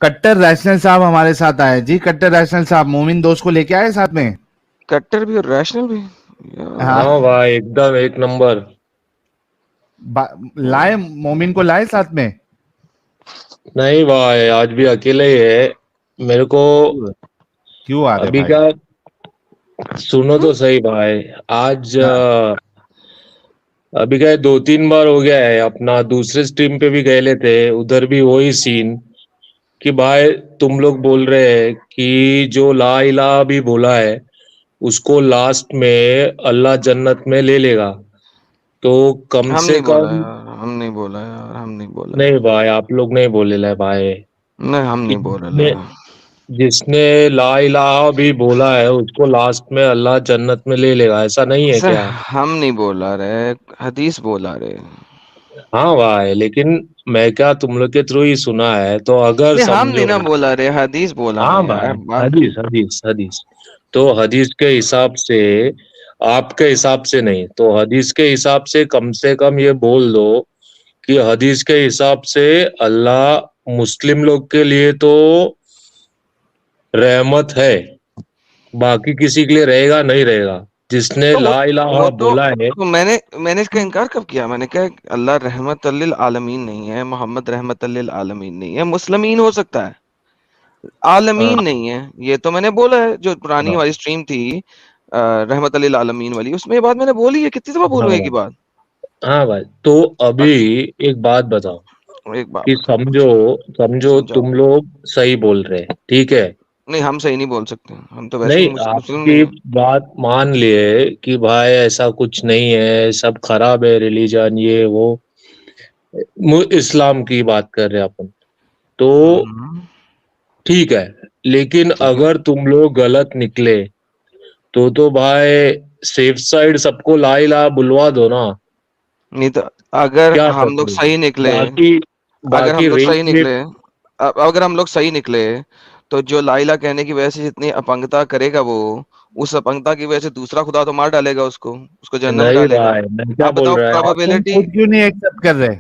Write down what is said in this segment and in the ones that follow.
कट्टर रैशनल साहब हमारे साथ आए जी। कट्टर रैशनल साहब मोमिन दोस्त को लेके आए साथ में। कट्टर भी और रैशनल भी हाँ, यार। हाँ भाई, एकदम एक नंबर। लाए मोमिन को, लाए साथ में। नहीं भाई, आज भी अकेले ही है मेरे को। क्यों आ रहे अभी भाई? क्या, सुनो तो सही भाई। आज हाँ, अभी क्या 2-3 बार हो गया है, अपना दूसरे स्ट्रीम पे भी गए थे, उधर भी वही सीन कि भाई तुम लोग बोल रहे हैं कि जो ला इलाहा भी बोला है उसको लास्ट में अल्लाह जन्नत में ले लेगा। तो कम हम से नहीं बोला कम, यार, हम नहीं बोला यार, हम नहीं बोला नहीं है। भाई, आप लोग नहीं बोले ला भाई नहीं, हम कि नहीं बोल रहे जिसने हैं। जिसने ला इलाहा भी बोला है उसको लास्ट में अल्लाह जन्नत में ले लेगा, ऐसा नहीं है सर क्या? हम नहीं बोला रहे, हदीस बोला रहे। हाँ भाई, लेकिन मैं क्या तुम लोग के थ्रू ही सुना है, तो अगर नहीं, हम नहीं समझो। ना बोला रहे, हदीस बोला हाँ रहे यार भाई, बात। हदीस हदीस हदीस। तो हदीस के हिसाब से, आपके हिसाब से नहीं, तो हदीस के हिसाब से कम ये बोल दो कि हदीस के हिसाब से अल्लाह मुस्लिम लोग के लिए तो रहमत है, बाकी किसी के लिए रहेगा नहीं रहेगा। जिसने तो ला इलाहा बोला है। तो मैंने इसका इनकार कब किया? मैंने कहा अल्लाह रहमत लिल आलमीन नहीं है, मोहम्मद रहमत लिल आलमीन नहीं है, मुस्लिमीन हो सकता है, हाँ आलमीन नहीं है। ये तो मैंने बोला है, जो पुरानी हाँ हमारी स्ट्रीम थी रहमत लिल आलमीन वाली, उसमें ये बात मैंने बोली है। कितनी दफा हाँ बोलूं एक ही भाई, बात? हाँ भाई, तो अभी एक बात बताओ एक बात कि बताओ। समझो, समझो समझाओ। तुम लोग सही बोल रहे हैं, ठीक है। नहीं, हम सही नहीं बोल सकते, हम तो वैसे नहीं, भी मुस्लिम नहीं आपकी है। बात मान लिए कि भाई ऐसा कुछ नहीं है, सब खराब है रिलीजन ये वो, इस्लाम की बात कर रहे हैं अपन, तो हम्म, ठीक है। लेकिन ठीक है। अगर तुम लोग गलत निकले तो भाई सेफ साइड सबको ला इलाहा बुलवा दो ना। नहीं तो अगर क्या हम लोग करोगे? सही निकले, बाकी अगर बाकी हम लोग रेप सही वेप। निकले, अगर हम लोग सही निकले, तो जो लाइला कहने की वजह से जितनी अपंगता करेगा वो, उस अपंगता की वजह से दूसरा खुदा तो मार डालेगा उसको, उसको जहन्नम में नहीं डालेगा। भाई, मैं क्या आप बोल बताओ रहा है, और तुम प्रोबेबिलिटी। खुद क्यों नहीं एक्सेप्ट कर रहे?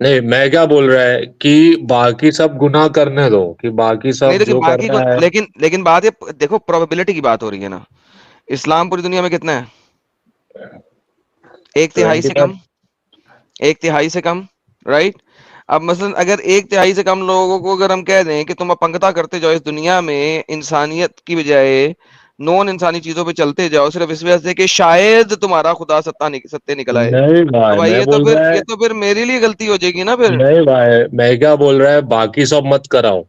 नहीं मैं क्या बोल रहा है कि बाकी सब गुनाह करने दो, कि बाकी नहीं, सब लेकिन जो बाकी को, करना है। लेकिन बात ये, देखो प्रोबेबिलिटी की बात हो रही है ना। इस्लाम पूरी दुनिया में कितना है? एक तिहाई ट्वेंटी से फाइव कम, एक तिहाई से कम, राइट? अब मसलन अगर एक तिहाई से कम लोगों को अगर हम कह दें कि तुम अपंगता करते जाओ इस दुनिया में, इंसानियत की बजाय नॉन इंसानी चीजों पे चलते जाओ, सिर्फ इस वजह से कि शायद तुम्हारा खुदा सत्य निकल आए, नहीं तो भाई, भाई मैं ये तो बोल फिर रहा है, ये तो फिर मेरे लिए गलती हो जाएगी ना फिर। नहीं भाई, मैं क्या बोल रहा है, बाकी सब मत कराओ,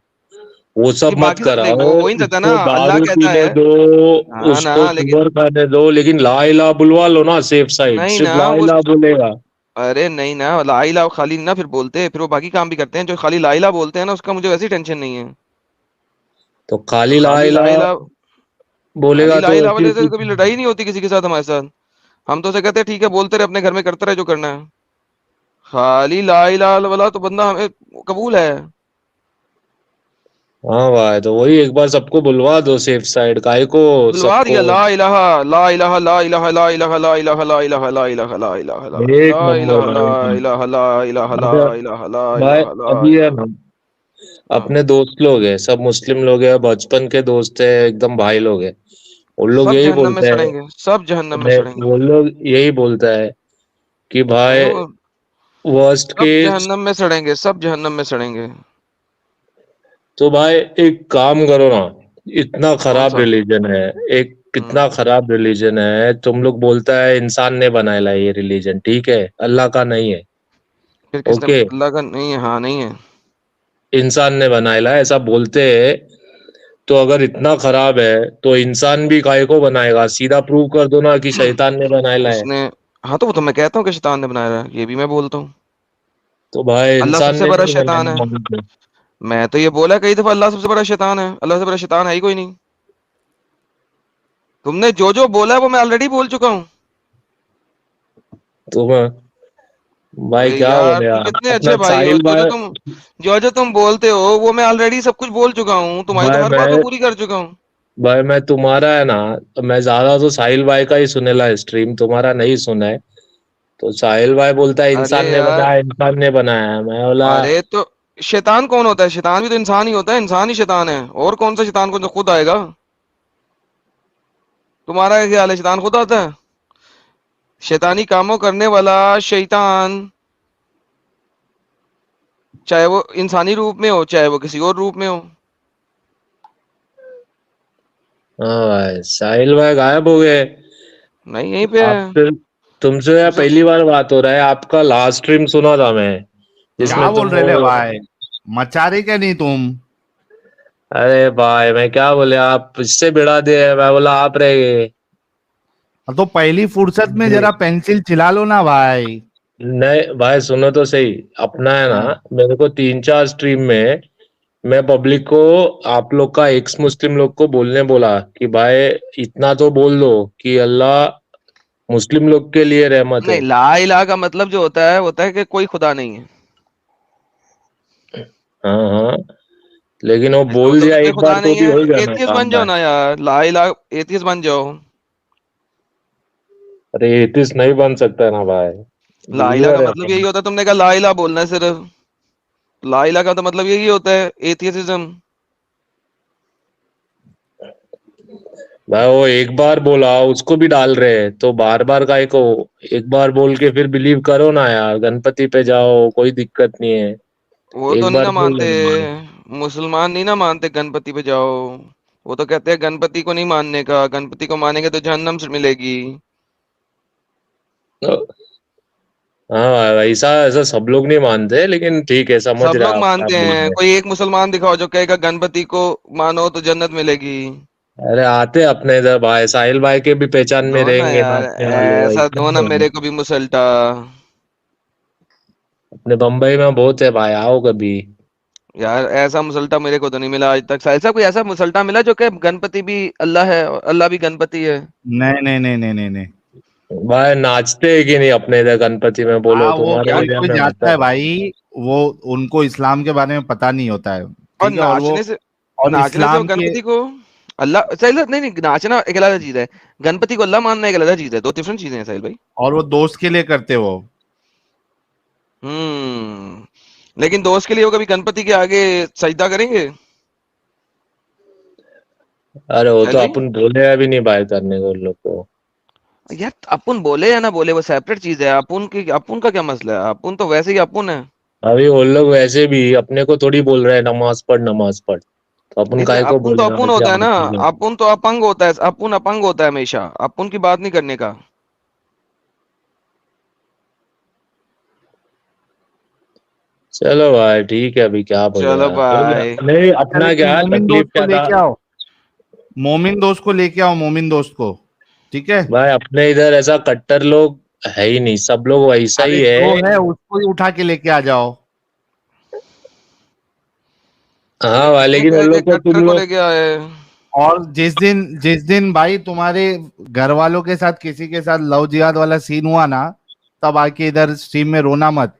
वो कि सब मत बाकी सब देख, कराओ। वो हो ही नहीं सकता ना। उसको अल्लाह दारू कहता पीने है। दो, हाँ ना, उसको लेकिन सुअर खाने दो, लेकिन ला इलाहा बुलवा लो ना सेफ साइड, नहीं सिर्फ ना ला वो, इलाहा बोलेगा। अरे नहीं ना, ला इलाहा खाली ना फिर बोलते, फिर वो बाकी काम भी करते हैं। जो खाली ला इलाहा बोलते हैं ना, उसका मुझे वैसे ही टेंशन नहीं है। तो खाली ला खाली ला इलाहा इलाहा, खाली बोलेगा ला तो इलाहा फिर वाले से कुछ कभी लड़ाई नहीं होती किसी के साथ हमारे साथ। हम तो उसे कहते हैं ठीक है, बोलते रहे अपने घर में, करते रहे जो करना है। खाली ला इलाहा वाला तो बंदा हमें कबूल है। हाँ भाई, तो वही एक बार सबको बुलवा दो सेफ साइड, काहे को बुलवा सबको। दिया, ला इलाहा ला इलाहा ला इलाहा ला इलाहा ला इलाहा ला इलाहा ला इलाहा ला इलाहा ला एक नंबर इलाहा ला भाई। इलाहा ला इलाहा ला अच्छा इलाहा ला भाई, इलाहा ला अभी है इलाहा। ना, हाँ, अपने दोस्त लोग हैं, सब मुस्लिम लोग हैं, बचपन के दोस्त हैं, एकदम भाई लोग हैं। उन लोग सब यही जहन्नम में बोलते हैं, सड़ेंगे, सब जहन्नम में सड़ेंगे। वो लोग यही बोलता है कि नहीं भाई वो वर्स्ट सब केस। जहन्नम में सड़ेंगे, सब जहन्नम में सड़ेंगे। तो भाई एक काम करो ना, इतना कौन खराब सा? रिलीजन है, एक हम्म, कितना खराब रिलीजन है, तुम लोग बोलता है इंसान ने बनाया ये रिलीजन, ठीक है, अल्लाह का नहीं है। फिर किसने? ओके, अल्लाह का नहीं है, हाँ नहीं है। इंसान ने बनाया ऐसा बोलते हैं। तो अगर इतना खराब है तो इंसान भी काय को बनाएगा, सीधा प्रूव कर दो ना कि शैतान ने बनाया है। उसने, हाँ तो वो तो मैं कहता हूँ कि शैतान ने बनाया है, ये भी मैं बोलता हूँ। तो भाई अल्लाह इंसान सबसे ने बड़ा नहीं शैतान बनाया है। मोहम्मद। मैं तो ये बोला कई दफा, अल्लाह सबसे बड़ा शैतान है, अल्लाह से बड़ा शैतान है ही कोई नहीं। तुमने जो जो बोला है वो मैं ऑलरेडी बोल चुका हूँ। तो भाई अरे क्या हो यार गया? तुम कितने अपना अच्छे भाई हो, साहिल जो जो भाई। तुम, जो जो तुम बोलते हो वो मैं ऑलरेडी सब कुछ बोल चुका हूँ, तुम्हारी तो भाई हर बात मैं मैं पूरी कर चुका हूँ। भाई मैं तुम्हारा है ना, मैं ज्यादा तो साहिल भाई का ही सुनेला, स्ट्रीम तुम्हारा नहीं सुना है। तो साहिल भाई बोलता है अरे इंसान ने यार, बनाया, इंसान ने बनाया, मैं बोला। अरे तो शैतान कौन होता है? शैतान भी तो इंसान ही होता है, इंसान ही शैतान है। और कौन सा शैतान को जो खुद आएगा? तुम्हारा क्या ख्याल है, शैतान खुद आता है? शैतानी कामों करने वाला शैतान, चाहे वो इंसानी रूप में हो चाहे वो किसी और रूप में हो। हाँ भाई, साहिल भाई गायब हो गए। नहीं, यहीं पे है। आपसे तुमसे यार तुमसे पहली बार बात हो रहा है। आपका लास्ट स्ट्रीम सुना था मैं, क्या जिसमें बोल तुम रहे ले वो, भाई? मचा रही क्या नहीं तुम? अरे भाई मैं क्या बोले, आप इससे भिड़ा दिए। मैं बोला आप रह गए। तो पहली फुर्सत में जरा पेंसिल चिल्ला लो ना भाई। नहीं भाई सुनो तो सही। अपना है ना, हाँ। मेरे को 3-4 स्ट्रीम में मैं पब्लिक को, आप लोग का एक्स मुस्लिम लोग को बोलने बोला कि भाई इतना तो बोल दो कि अल्लाह मुस्लिम लोग के लिए रहमत है। नहीं, ला इलाहा का मतलब जो होता है कि कोई खुदा नहीं है। हाँ हाँ, लेकिन वो तो बोल मतलब दिया कोई एक खुदा बार तो नहीं भी है, हो गया ना एथियस्ट काम बन जाओ भाई। ना यार, ला इलाहा एथियस्ट बन जाओ। अरे एथिस्ट नहीं बन सकता ना भाई, ला इलाहा का बिलीवर है मतलब यही हम। होता है, तुमने कहा ला इलाहा बोलना है सिर्फ। ला इलाहा का तो मतलब यही होता है, एथियसिज्म। भाई वो एक बार बोला उसको भी डाल रहे हैं, तो बार बार का को एक बार बोल के फिर बिलीव करो ना यार। गणपति पे जाओ, कोई दिक्कत नहीं है। वो तो एक नहीं बार ना क्यों मानते, लड़ना है? मुसलमान नहीं ना मानते गणपति पे जाओ। वो तो कहते हैं गणपति को नहीं मानने का, गणपति को मानेंगे तो जहन्नम से मिलेगी। हाँ ऐसा ऐसा सब लोग नहीं मानते, लेकिन ठीक है, समझ सब रहे लोग आप क्या मानते बोल हैं, रहे हैं। कोई एक मुसलमान दिखाओ जो कहेगा गणपति को मानो तो जन्नत मिलेगी। अरे आते अपने इधर भाई, साहिल भाई के भी पहचान में दो ना रहेंगे यार, नाचने वाले, ऐसा ऐसा दो ना नहीं है। मेरे को भी मुसल्टा। अपने बम्बई में बहुत है भाई, आओ कभी। यार ऐसा मुसल्टा मेरे को तो नहीं मिला आज तक। ऐसा कोई ऐसा मुसल्टा मिला जो कि गणपति भी अल्लाह है और अल्लाह भी गणपति है? नहीं नहीं नहीं नहीं नहीं नहीं। भाई नाचते हैं कि नहीं अपने इधर गणपति में, बोलो हाँ, वो तुम्हारे यार, कोई एरिया कोई में जाता होता है है? भाई। वो उनको इस्लाम के बारे में पता नहीं होता है। और ठीक है। और नाचने से वो इस्लाम के। गणपति को अल्लाह साहिल, नहीं नहीं, नाचना एक अलग चीज है, गणपति को अल्लाह मानना एक अलग चीज है, दो डिफरेंट चीजें हैं साहिल भाई। और वो दोस्त के लिए करते वो। लेकिन दोस्त के लिए वो कभी गणपति के आगे सजदा करेंगे? अरे वो साहिल तो भाई, अपन बोले अभी नहीं भाई करने को उन लोग को। यार अपुन बोले या ना बोले वो सेपरेट चीज है। अपुन का क्या मसला है? अपुन तो वैसे ही अपुन है। अभी वो लोग वैसे भी अपने को थोड़ी बोल रहे हैं नमाज पढ़ नमाज पढ़, तो अपन लेकिन काहे को अपुन तो बोलेगा अपुन कि होता है आप ना। चीजें। अपुन तो अपंग होता है, अपुन अपंग होता है हमेशा, अपुन की बात नहीं करने का। चलो भाई ठीक है, अभी क्या बोले चलो यार, भाई। नहीं अच्छा, अपना लेकिन क्या है, मोमिन तकलीफ दोस्त को क्या था। लेके आओ। मोमिन दोस्त को लेके आओ, मोमिन दोस्त को। ठीक है। भाई अपने इधर ऐसा कट्टर लोग है ही नहीं, सब लोग वैसा अरे ही जो है। है उसको ही उठा के लेके आ जाओ। हाँ अरे भाई, कितने लेकिन उन तरह के लोग को कट्टर तुम को लोग, लेके आए? और जिस दिन भाई तुम्हारे घर वालों के साथ किसी के साथ लव जिहाद वाला सीन हुआ ना, तब आके इधर स्ट्रीम में रोना मत।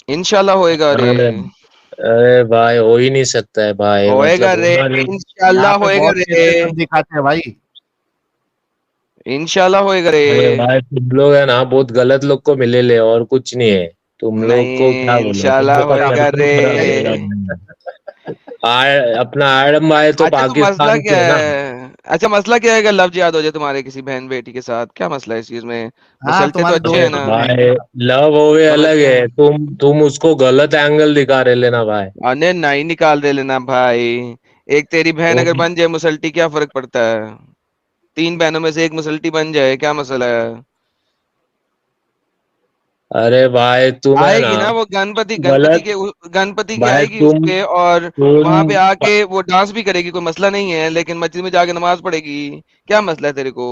इंशाल्लाह होएगा रे। अरे अरे भाई हो ही नहीं सकता है भाई, होएगा मतलब रे, होना नहीं। यहाँ इंशाल्लाह पे होएगा बहुत रे। केसेस हम दिखाते हैं भाई। इंशाल्लाह होएगा रे। अरे भाई तुम लोग है ना, बहुत गलत लोग को मिले ले, और कुछ नहीं है। तुम लोग को क्या नहीं, बोलो, तुम इंशाल्लाह लोग का होएगा सर्कल रे। खराब है यार। अपना आयरन भाई तो अच्छा, तो मसला पाकिस्तान क्या से है ना। है? अच्छा, मसला क्या है अगर लव जिहाद हो जाए तुम्हारे किसी बहन बेटी के साथ? क्या मसला है इस चीज में? हाँ, मसलते तो तुम्हारे अच्छे अरे हैं दोस्त को ना। भी भाई लेंगे। लव होवे समझ अलग गया। है, तुम उसको गलत एंगल दिखा रहे लेना भाई। अरे नहीं निकाल दे लेना भाई। एक तेरी बहन अगर तुम बन जाए मुसल्टी, क्या फर्क पड़ता है? तीन बहनों में से एक मुसल्टी बन जाए, क्या मसला है? अरे भाई तुम है ना आएगी ना वो गणपति गलत। गणपति की भाई आएगी उस पे, और वहां पे तुम आके वो डांस भी करेगी, कोई मसला नहीं है, लेकिन मस्जिद में जाके नमाज पढ़ेगी। क्या मसला है तेरे को?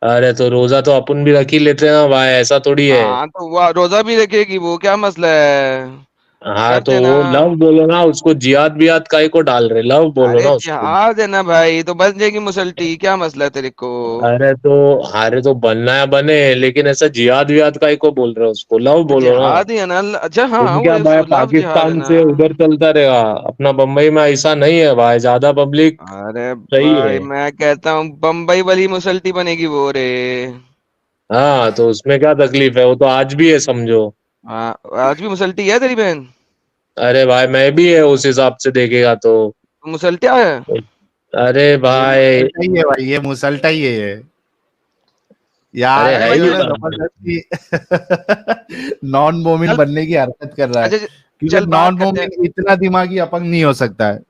अरे तो रोजा तो अपन भी रख ही लेते हैं ना भाई, ऐसा थोड़ी है। हाँ, तो वो रोजा भी रखेगी, वो क्या मसला है? हाँ कर तो देना। वो लव बोलो ना उसको, जियाद बियाद काहे को डाल रहे, लव बोलो अरे ना उसको। जहाज है ना भाई, तो बन जाएगी मुसल्टी, क्या मसला है तेरे को? अरे तो बनना है बने, लेकिन ऐसा जिहाद वियाद काहे को बोल रहे हो, उसको लव बोलो ना। जिहाद ही है ना। अच्छा हाँ, तुम वो क्या भाई लव जिहाद है पाकिस्तान ना। से उधर चलता रहेगा, अपना बम्बई में ऐसा नहीं है भाई, ज्यादा पब्लिक अरे सही भाई, है। मैं कहता हूँ बम्बई वाली मुसल्टी बनेगी वो रे। हाँ तो उसमें क्या तकलीफ है, वो तो आज भी है समझो। हाँ, आज भी मुसल्टी है तेरी बहन? अरे भाई मैं भी है उस हिसाब से देखेगा तो। तू मुसल्टिया है? अरे ये भाई, मुसल्टा ही है भाई, ये मुसल्टा ही है अरे यार। अरे है भाई ही इन्होंने चल भाई। जबरदस्ती नॉन मोमिन चल बनने की हरकत कर रहा है, अच्छा क्योंकि चल बात नॉन करते हैं। मोमिन इतना दिमागी अपंग नहीं हो सकता है।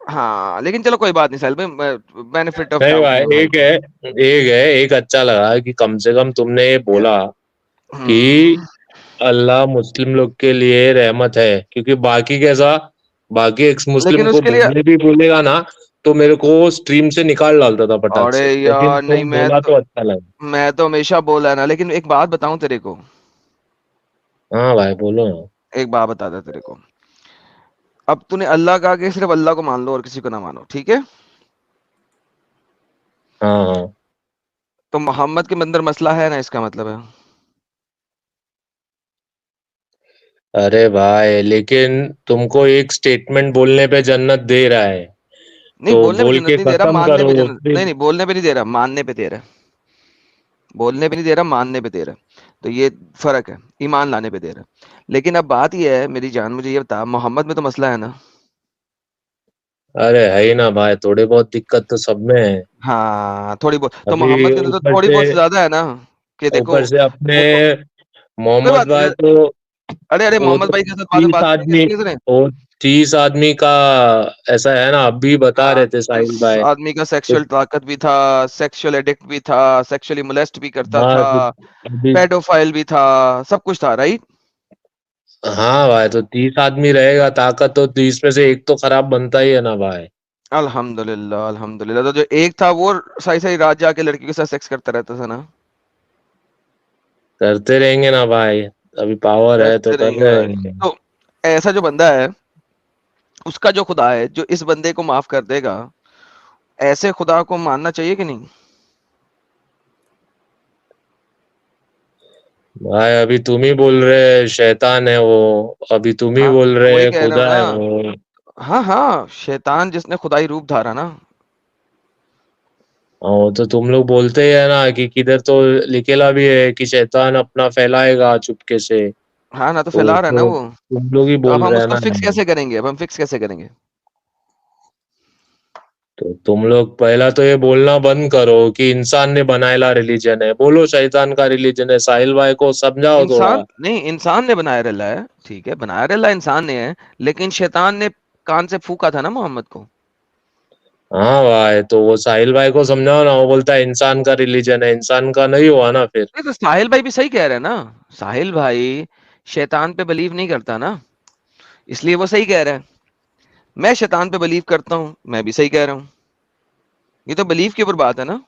हाँ लेकिन चलो कोई बात नहीं साहिल भाई, बेनिफिट ऑफ नहीं डाउट भाई, दूंगा भाई को। एक अच्छा लगा कि कम से कम तुमने ये बोला कि हम्म। अल्लाह मुस्लिम लोग के लिए रहमत है, क्योंकि बाकी कैसा, बाकी एक्स मुस्लिम लेकिन को उसके लिए बोलेगा ना तो मेरे को स्ट्रीम से निकाल डालता था फटाक अरे से, लेकिन यार नहीं, तुम बोला तो अच्छा लगा। मैं तो हमेशा बोला है ना, लेकिन एक बात बताऊं तेरे को, हाँ भाई बोलो ना। एक बात बता दे तेरे को। अब तूने अल्लाह कहा कि सिर्फ अल्लाह को मान लो और किसी को ना मानो, ठीक है? हाँ हाँ। तो मोहम्मद के अंदर मसला है ना, इसका मतलब है। अरे भाई लेकिन तुमको एक स्टेटमेंट बोलने पे जन्नत दे रहा है, नहीं, तो बोलने पे बोल जन्नत के नहीं दे रहा, खत्म मानने करो पे जन्नत, नहीं फिर। नहीं, बोलने पे नहीं दे रहा, मानने पे दे रहा है। बोलने पे नहीं दे रहा, मानने पे दे रहा है, तो ये फर्क है, ईमान लाने पे दे रहा है। लेकिन अब बात ये है मेरी जान, मुझे ये बता, मोहम्मद में तो मसला है ना? अरे है ही ना भाई, थोड़ी बहुत दिक्कत तो सब में है। हाँ थोड़ी बहुत तो अभी मोहम्मद के अंदर तो थोड़ी बहुत ज्यादा है ना, कि देखो ऊपर से अपने वो तो कोई मोहम्मद बात भाई नहीं। तो अरे अरे वो मोहम्मद तो भाई के साथ बाद में तीस बात करेंगे, आदमी सुनिए सुनिए। वो 30 आदमी का ऐसा है ना, अभी बता हाँ, रहे थे साहिल इस भाई। आदमी का तो सेक्सुअल ताकत भी था, सेक्सुअल एडिक्ट भी था, सेक्सुअली मोलेस्ट भी करता हाँ था, तो अभी, पेडोफाइल भी था, सब कुछ था, राइट? हाँ भाई तो 30 आदमी रहेगा ताकत, तो 30 में से एक तो खराब बनता ही है ना भाई। अल्हम्दुलिल्लाह अल्हम्दुलिल्लाह। तो जो एक था वो सही सही रात जाके लड़की के साथ सेक्स करता रहता था ना? करते रहेंगे ना भाई, अभी पावर है तो करते कर रहेंगे रहे भाई। रहेंगे। तो ऐसा जो बंदा है, उसका जो खुदा है जो इस बंदे को माफ कर देगा, ऐसे खुदा को मानना चाहिए कि नहीं? भाई अभी तुम ही बोल रहे शैतान है वो, अभी तुम ही हाँ बोल तो वही रहे कह रहा हूँ खुदा है ना। वो। हाँ हाँ, शैतान जिसने खुदाई रूप धारा ना। वो तो तुम लोग बोलते ही है ना कि किधर तो लिखेला भी है कि शैतान अपना फैलाएगा चुपके से। हाँ ना, तो तो फैला रहा है ना वो। तुम लोग ही तो अब बोल हम रहे हैं उसको ना। फिक्स कैसे करेंगे, अब हम फिक्स कैसे करेंगे? तो तुम लोग पहला तो ये बोलना बंद करो कि इंसान ने बनाएला रिलीजन है, बोलो शैतान का रिलीजन है। साहिल भाई को समझाओ थोड़ा। इंसान नहीं, इंसान ने बनाया रला है, ठीक है, बनाया रला इंसान ने है, लेकिन शैतान ने कान से फूका था ना मोहम्मद को। हाँ भाई तो वो साहिल भाई को समझाओ ना, वो बोलता है इंसान का रिलीजन है, इंसान का नहीं हुआ ना फिर। नहीं तो साहिल भाई भी सही कह रहे हैं ना। साहिल भाई शैतान पे बिलीव नहीं करता ना, इसलिए वो सही कह रहा है। मैं शैतान पे बिलीव करता हूँ, मैं भी सही कह रहा हूँ। ये तो बिलीव के ऊपर बात है ना,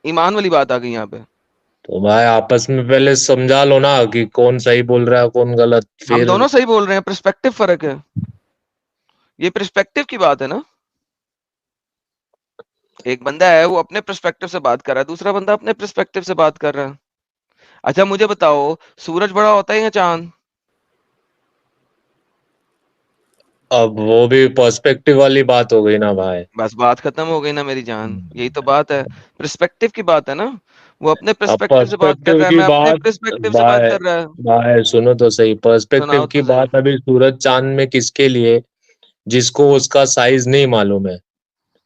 ईमान वाली बात आ गई यहाँ पे। तो भाई आपस में पहले समझा लो ना कि कौन सही बोल रहा है कौन गलत, हम फिर। दोनों सही बोल रहे हैं, पर्सपेक्टिव फर्क है, ये पर्सपेक्टिव की बात है ना। एक बंदा है वो अपने पर्सपेक्टिव से बात कर रहा है, दूसरा बंदा अपने पर्सपेक्टिव से बात कर रहा है। अच्छा मुझे बताओ, सूरज बड़ा होता है या चांद? अब वो भी पर्सपेक्टिव वाली बात हो गई ना भाई। बस बात खत्म हो गई ना मेरी जान, यही तो बात है, पर्सपेक्टिव की बात है ना। वो अपने अब पर्सपेक्टिव से बात कर पर्सपेक्टिव रहा है, की मैं अपने बात, पर्सपेक्टिव से बात भाई कर रहा है। भाई सुनो तो सही, पर्सपेक्टिव सुनाओ की तो सही। बात अभी सूरज चांद में किसके लिए, जिसको उसका साइज नहीं मालूम है,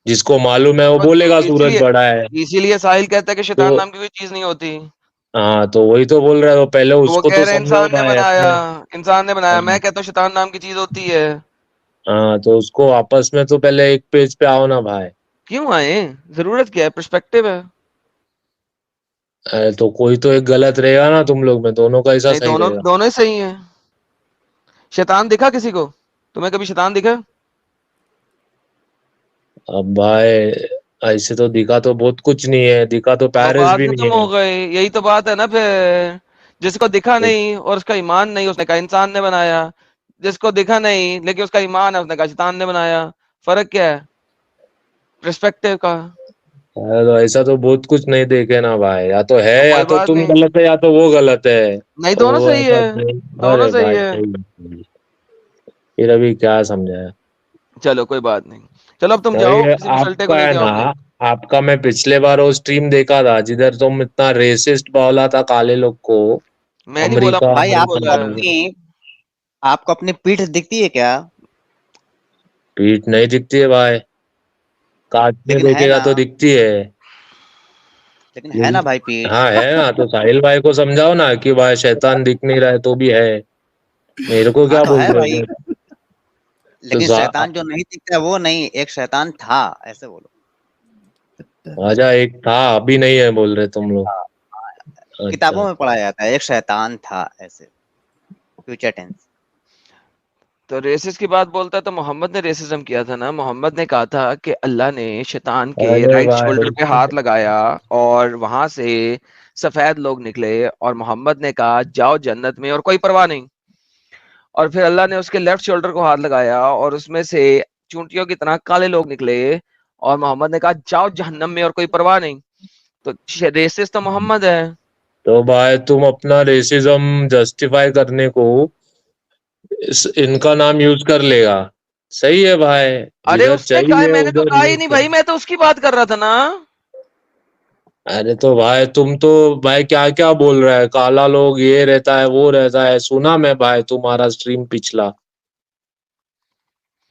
जिसको मालूम है वो तो बोलेगा सूरज इसीलिए बड़ा है। इसीलिए साहिल कहता है कि तो शैतान नाम की कोई चीज नहीं होती। हाँ तो वही तो बोल रहा है, तो पहले तो वो उसको कह तो रहे हैं समझो इंसान ने भाई बनाया, अपने। इंसान ने बनाया, मैं हाँ कहता हूँ शैतान नाम की चीज होती है। हाँ, तो उसको आपस में तो पहले एक पेज पे आओ ना भाई। क्यों आए, जरूरत क्या है, पर्सपेक्टिव है। तो कोई तो एक गलत रहेगा ना, तुम लोग में दोनों का ऐसा नहीं, सही दोनों रहेगा। दोनों ही सही है। शैतान दिखा किसी को? तुम्हें कभी शैतान दिखा? अब भाई ऐसे तो दिखा तो बहुत कुछ नहीं है, दिखा तो तो पेरिस बात भी खत्म नहीं हो है। गई, यही तो बात है ना फिर। जिसको दिखा तो, नहीं और उसका ईमान नहीं, उसने कहा इंसान ने बनाया। जिसको दिखा नहीं लेकिन उसका ईमान है, उसने कहा शैतान ने बनाया। फर्क क्या है, पर्सपेक्टिव का। तो ऐसा तो बहुत कुछ नहीं देखे ना भाई, या तो है तो या कोई तो बात तुम नहीं, गलत है या तो वो गलत है। नहीं दोनों वो सही ऐसा है, नहीं। दोनों अरे सही भाई है। सही है। फिर अभी क्या समझाया। चलो कोई बात नहीं, चलो अब तुम तो जाओ ये किसी मुसल्टे को आपका है लेके आओ ना, अपने। आपका मैं पिछले बार वो स्ट्रीम देखा था जिधर तुम इतना रेसिस्ट बोला था काले लोग को। मैं नहीं बोला, अमेरिका भाई मोहम्मद आपको बोला है। आपको अपनी पीठ दिखती है क्या? पीठ नहीं दिखती है भाई, काट के लेकिन है देखेगा ना, तो दिखती है। लेकिन है ना भाई पीठ। हाँ है ना, तो साहिल भाई को समझाओ ना कि भाई शैतान दिख नहीं रहा है तो भी है, मेरे को हाँ क्या तो बोल है रहे भाई, हो? तो लेकिन शैतान जो नहीं दिखता है वो नहीं, एक शैतान था, ऐसे बोलो। आजा, एक था अभी नहीं है बोल रहे तुम लोग। किताबों अच्छा, में पढ़ा जाता है एक शैतान था, ऐसे फ्यूचर टेंस। तो रेसिस की बात बोलता है, तो मोहम्मद ने रेसिज्म किया था ना। मोहम्मद ने कहा था कि अल्लाह ने शैतान के अरे राइट शोल्डर पे भाई हाथ लगाया और वहां से सफेद लोग निकले, और मोहम्मद ने कहा जाओ जन्नत में और कोई परवाह नहीं। और फिर अल्लाह ने उसके लेफ्ट शोल्डर को हाथ लगाया और उसमें से चूंटियों की तरह काले लोग निकले, और मोहम्मद ने कहा जाओ जहन्नम में और कोई परवाह नहीं। तो रेसिस तो मोहम्मद है। तो भाई तुम अपना रेसिज्म जस्टिफाई करने को इनका नाम यूज कर लेगा, सही है भाई, अरे जिधर उसने कहा है, चाहिए मैंने तो उधर कहा ही यूज नहीं कर। भाई, मैं तो उसकी बात कर रहा था ना। अरे तो भाई तुम तो भाई क्या क्या बोल रहा है, काला लोग ये रहता है वो रहता है, सुना मैं भाई तुम्हारा स्ट्रीम पिछला,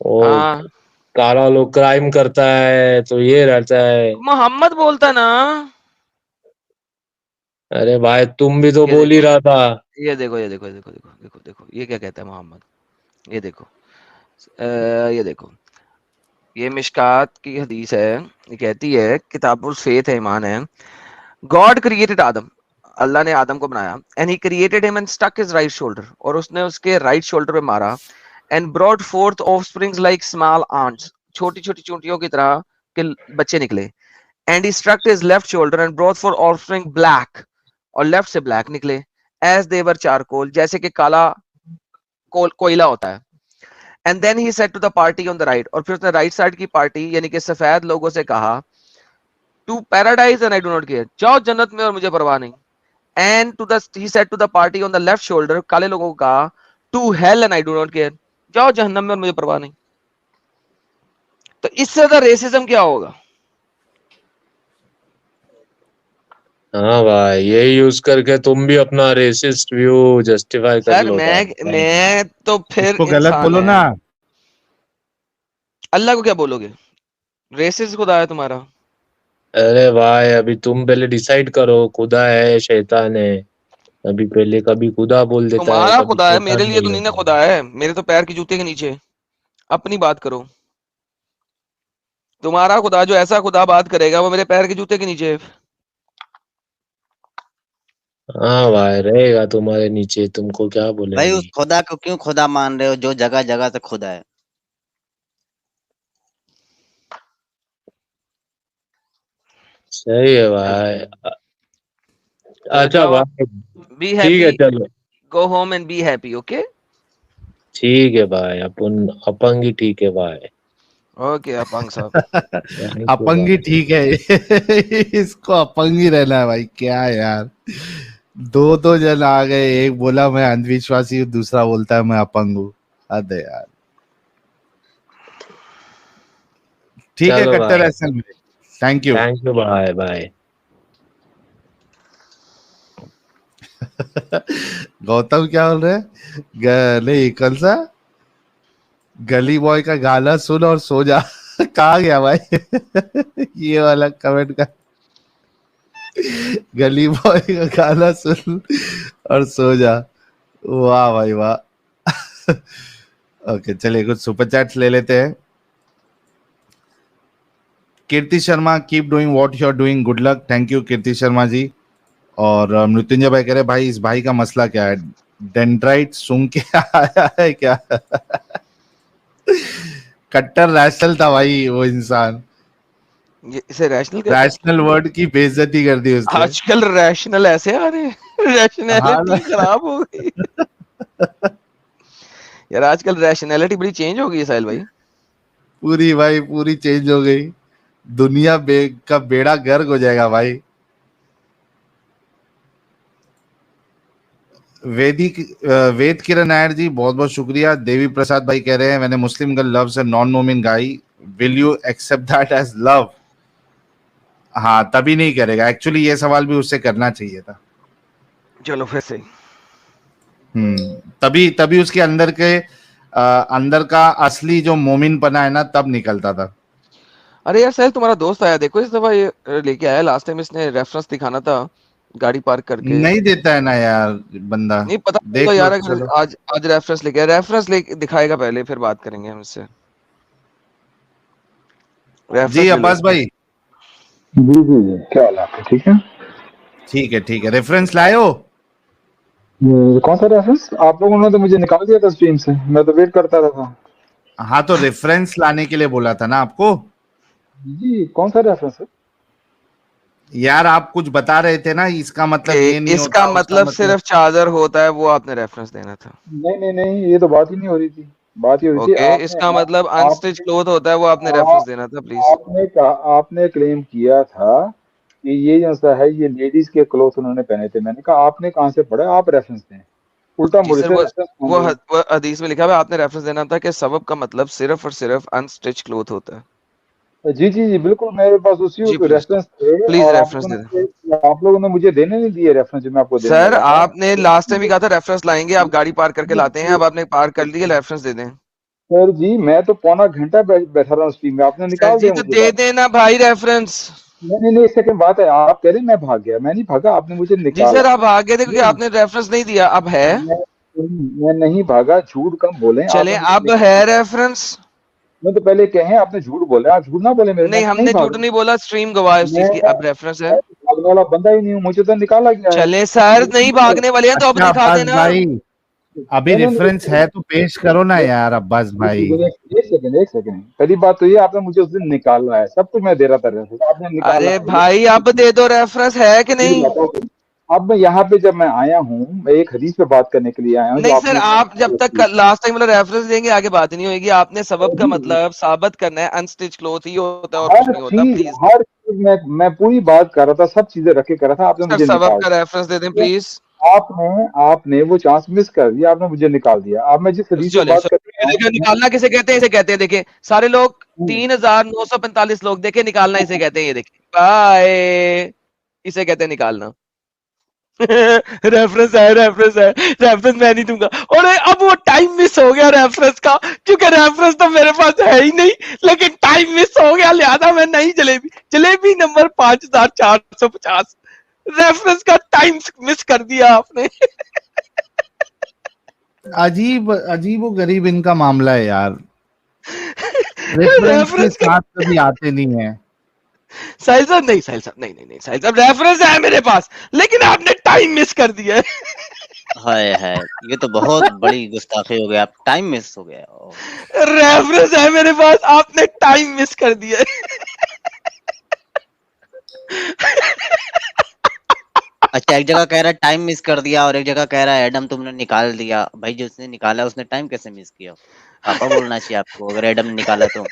वो हाँ, काला लोग क्राइम करता है तो ये रहता है। मोहम्मद बोलता ना। अरे भाई तुम भी तो ये बोल ही देखो, रहा था। ये देखो, ये देखो, ये देखो, देखो देखो देखो, ये क्या कहता है मोहम्मद। ये देखो, ये देखो, ये मिशकात की हदीस है। ये कहती है, किताबुल फेथ है, ईमान है। गॉड क्रिएटेड आदम, अल्लाह ने आदम को बनाया, and he created him and stuck his right shoulder, और उसने उसके राइट शोल्डर पे मारा। And brought forth offsprings like small ants, छोटी छोटी चूंटियों की तरह के बच्चे निकले। And he struck his left shoulder and brought for offspring black, और लेफ्ट से ब्लैक निकले। एज देवर चारकोल, जैसे कि काला कोयला होता है। And then he said to the party on the right, और फिर उसने राइट साइड की पार्टी यानी कि सफेद लोगों से कहा, to paradise and I do not care, जाओ जन्नत में और मुझे परवाह नहीं। And to the he said to the party on the left shoulder, काले लोगों को कहा, to hell and I do not care, जाओ जहन्नम में और मुझे परवाह नहीं। तो इससे ज्यादा रेसिज्म क्या होगा? हाँ भाई, ये यूज करके तुम भी अपना रेसिस्ट व्यू जस्टिफाई कर सर लो भाई। मैं तो फिर उसको गलत इंसान बोलो है। ना। अल्लाह को क्या बोलोगे? रेसिस्ट खुदा है तुम्हारा। अरे भाई अभी तुम पहले डिसाइड करो, खुदा है शैतान है, अभी पहले कभी खुदा बोल देता है तुम्हारा कभी खुदा है, मेरे शैतान लिए तो बोल नहीं ना देता है। खुदा है, मेरे तो पैर की जूते के नीचे। अपनी बात करो। तुम्हारा खुदा, जो ऐसा खुदा बात करेगा, वो मेरे पैर के जूते के नीचे है। हाँ भाई रहेगा तुम्हारे नीचे, तुमको क्या बोले भाई उस अभी। खुदा को क्यों खुदा मान रहे हो जो जगह जगह से खुदा है? सही है भाई। तो अच्छा जाओ, भाई, बी ठीक है हैप्पी, चलो। Go home and be happy. Okay, ठीक है भाई, अपन अपंग ही ठीक है भाई। ओके अपंग साहब। थैंक यू अपंगी भाई। ठीक है। इसको अपंग ही रहना है भाई, क्या यार। दो दो जन आ गए, एक बोला मैं अंधविश्वासी हूँ, दूसरा बोलता है मैं अपंग हूँ। हद है यार। ठीक है चलो कट्टर भाई, Ehsan, thank you. Thank you भाई, बाय। गौतम क्या बोल रहे हैं? नहीं कल सा गली बॉय का गाना सुन और सो जा। कहा गया भाई? ये वाला कमेंट का, गली बॉय का गाना सुन और सो जा। वाह भाई वाह। ओके चलिए कुछ सुपर चैट्स ले लेते हैं। Kirti Sharma, keep doing what you are doing, good luck. Thank you Kirti Sharma ji. और मृत्युंजय भाई कह रहे भाई इस भाई का मसला क्या है, डेंड्राइट सूंघ के आया है क्या? कट्टर रैशनल था भाई वो इंसान, ये इसे रैशनल कहते हैं? रैशनल वर्ड की बेइज्जती कर दी उसने। आजकल रैशनल ऐसे आ रहे हैं। हाँ ना। रैशनैलिटी खराब हो गई यार, आजकल रैशनैलिटी बड़ी चेंज हो गई है साहिल भाई। पूरी भाई पूरी चेंज हो गई, दुनिया का बेड़ा गर्क हो जाएगा भाई। वेद किरण नायर जी बहुत बहुत शुक्रिया। देवी प्रसाद भाई कह रहे हैं मैंने Muslim girl loves a non मोमिन guy, will you accept that as love? हाँ तभी नहीं करेगा, एक्चुअली ये सवाल भी उससे करना चाहिए था। चलो फिर से तभी तभी उसके अंदर के अंदर का असली जो मोमिनपना है ना, तब निकलता था। अरे यार साहिल, तुम्हारा दोस्त आया, देखो इस दफा ये लेके आया। लास्ट टाइम इसने रेफरेंस दिखाना था गाड़ी पार्क करके, नहीं देता है ना यार बंदा। नहीं पता चला देख लो, यार। अगर चलो। आज आज रेफरेंस लेके आया, रेफरेंस लेके दिखाएगा पहले, फिर बात करेंगे हम इससे। जी रेफरेंस ले लो अब्बास इसका। भाई। जी जी जी, क्या हाल है आपके? ठीक है। ठीक है, ठीक है। रेफरेंस लाए हो? कौन सा रेफरेंस? आप लोगों ने तो मुझे निकाल दिया था स्ट्रीम से, मैं तो वेट करता रहा था। हाँ, तो रेफरेंस लाने के लिए बोला था ना आपको। जी, कौन सा रेफरेंस है? यार आप कुछ बता रहे थे ना, इसका मतलब ये नहीं इसका होता, उसका मतलब मतलब। सिर्फ चार्जर होता है, वो आपने रेफरेंस देना था। नहीं नहीं नहीं, ये तो बात ही नहीं हो रही थी। बात ये हो रही थी, ओके, आपने इसका मतलब अनस्टिच आपने क्लोथ होता है, वो आपने रेफरेंस देना था प्लीज। आपने कहा, आपने क्लेम किया था कि ये जो सा है ये लेडीज के क्लोथ उन्होंने पहने थे। मैंने कहा आपने कहाँ से पढ़ा, आप रेफरेंस दें। उल्टा जी मुझे सर, से रेफरेंस मांग रहे हैं। वो हदीस में लिखा हुआ है, आपने रेफरेंस देना था कि सबब का मतलब सिर्फ और सिर्फ अनस्टिच क्लोथ होता है। जी जी जी, बिल्कुल मेरे पास उसी जी प्लीज, रेफरेंस थे, प्लीज और रेफरेंस दे दें। आप लोगों ने मुझे देने नहीं दिए रेफरेंस जो मैं आपको देने सर लगा था। आपने लास्ट टाइम भी कहा था रेफरेंस लाएंगे, आप गाड़ी पार्क करके लाते हैं, अब आपने पार्क कर दिया, रेफरेंस दे दें। सर जी, मैं तो पौना घंटा बैठा रहा हूँ स्ट्रीम में, आपने सर निकाल जी दिया तो मुझे दे बाहर। देना भाई रेफरेंस। नहीं नहीं नहीं, एक सेकंड बात है, आप कह रहे हैं मैं भाग गया, मैं नहीं भागा, आपने मुझे जी निकाला। सर, आप आगे थे क्योंकि नहीं, आपने रेफरेंस नहीं दिया, अब है। मैं नहीं भागा, झूठ कम बोले, चले, आपने मुझे अब है निकाला। रेफरेंस। मैं तो पहले कहे आपने झूठ बोला, आप झूठ ना बोले मेरे, नहीं, मैं नहीं हमने झूठ भागा। नहीं बोला, स्ट्रीम गवाह है उस चीज की, मैं अब रेफरेंस है। मैं तो भागने वाला बंदा ही नहीं हूँ, मुझे तो निकाला गया है। चले सर, नहीं भागने वाले हैं तो अब अच्छा दिखा अब्बास देना। भाई, अभी नहीं नहीं रेफरेंस नहीं, है तो पेश करो ना यार अब्बास एक भाई। सेकंड एक सेकंड एक सेकंड, पहली बात तो ये, आपने मुझे उस दिन निकाला है, सब कुछ मैं दे रहा था रेफरेंस, आपने निकाला अरे है भाई अब दे दो रेफरेंस, है कि ये नहीं? बताओ। अब मैं यहाँ पे जब मैं आया हूँ, मैं एक हदीस पे बात करने के लिए आया हूँ जो नहीं सर, आपने आप जब तक लास्ट टाइम वाला रेफरेंस देंगे आगे बात नहीं होगी। आपने सबब का मतलब साबित करना है, अनस्टिच क्लोथ ही होता है और कुछ नहीं होता, प्लीज। हर चीज मैं पूरी बात कर रहा था, सब चीजें रख के कर रहा था, आपने सर मुझे सबब निकाल का रेफरेंस दे दें दिया। प्लीज। आपने आपने वो चांस मिस कर दिया, आपने मुझे निकाल दिया। अब मैं जिस हदीस पे चले बात सर, कर ये रहा देखिए, हूँ निकालना किसे कहते हैं, इसे कहते हैं, देखिए सारे लोग 3,945 लोग, देखे निकालना इसे कहते हैं, ये देखिए बाय, इसे कहते हैं निकालना। रेफरेंस है, रेफरेंस है, रेफरेंस मैं नहीं दूंगा। और अब वो टाइम मिस हो गया रेफरेंस का, क्योंकि रेफरेंस तो मेरे पास है ही नहीं, लेकिन टाइम मिस हो गया, लिहाजा मैं नहीं। जलेबी, जलेबी नंबर 5,450, रेफरेंस का टाइम मिस कर दिया आपने। अजीब अजीब वो गरीब इनका मामला है यार। रेफरेंस के रेफरेंस का, साथ कभी आते नहीं है। साहिल साहब नहीं, साहिल साहब नहीं नहीं नहीं, साहिल साहब रेफरेंस है मेरे पास, लेकिन आपने टाइम मिस कर दिया है। हाय हाय, ये तो बहुत बड़ी गुस्ताखी हो गया, आप टाइम मिस हो गया। ओह, रेफरेंस है मेरे पास, आपने टाइम मिस कर दिया है। अच्छा, एक जगह कह रहा है टाइम मिस कर दिया और एक जगह कह रहा है एडम तुमने निकाल दिया। भाई जिसने निकाला उसने टाइम कैसे मिस किया? पापा बोलना चाहिए आपको, अगर एडम निकाला तो।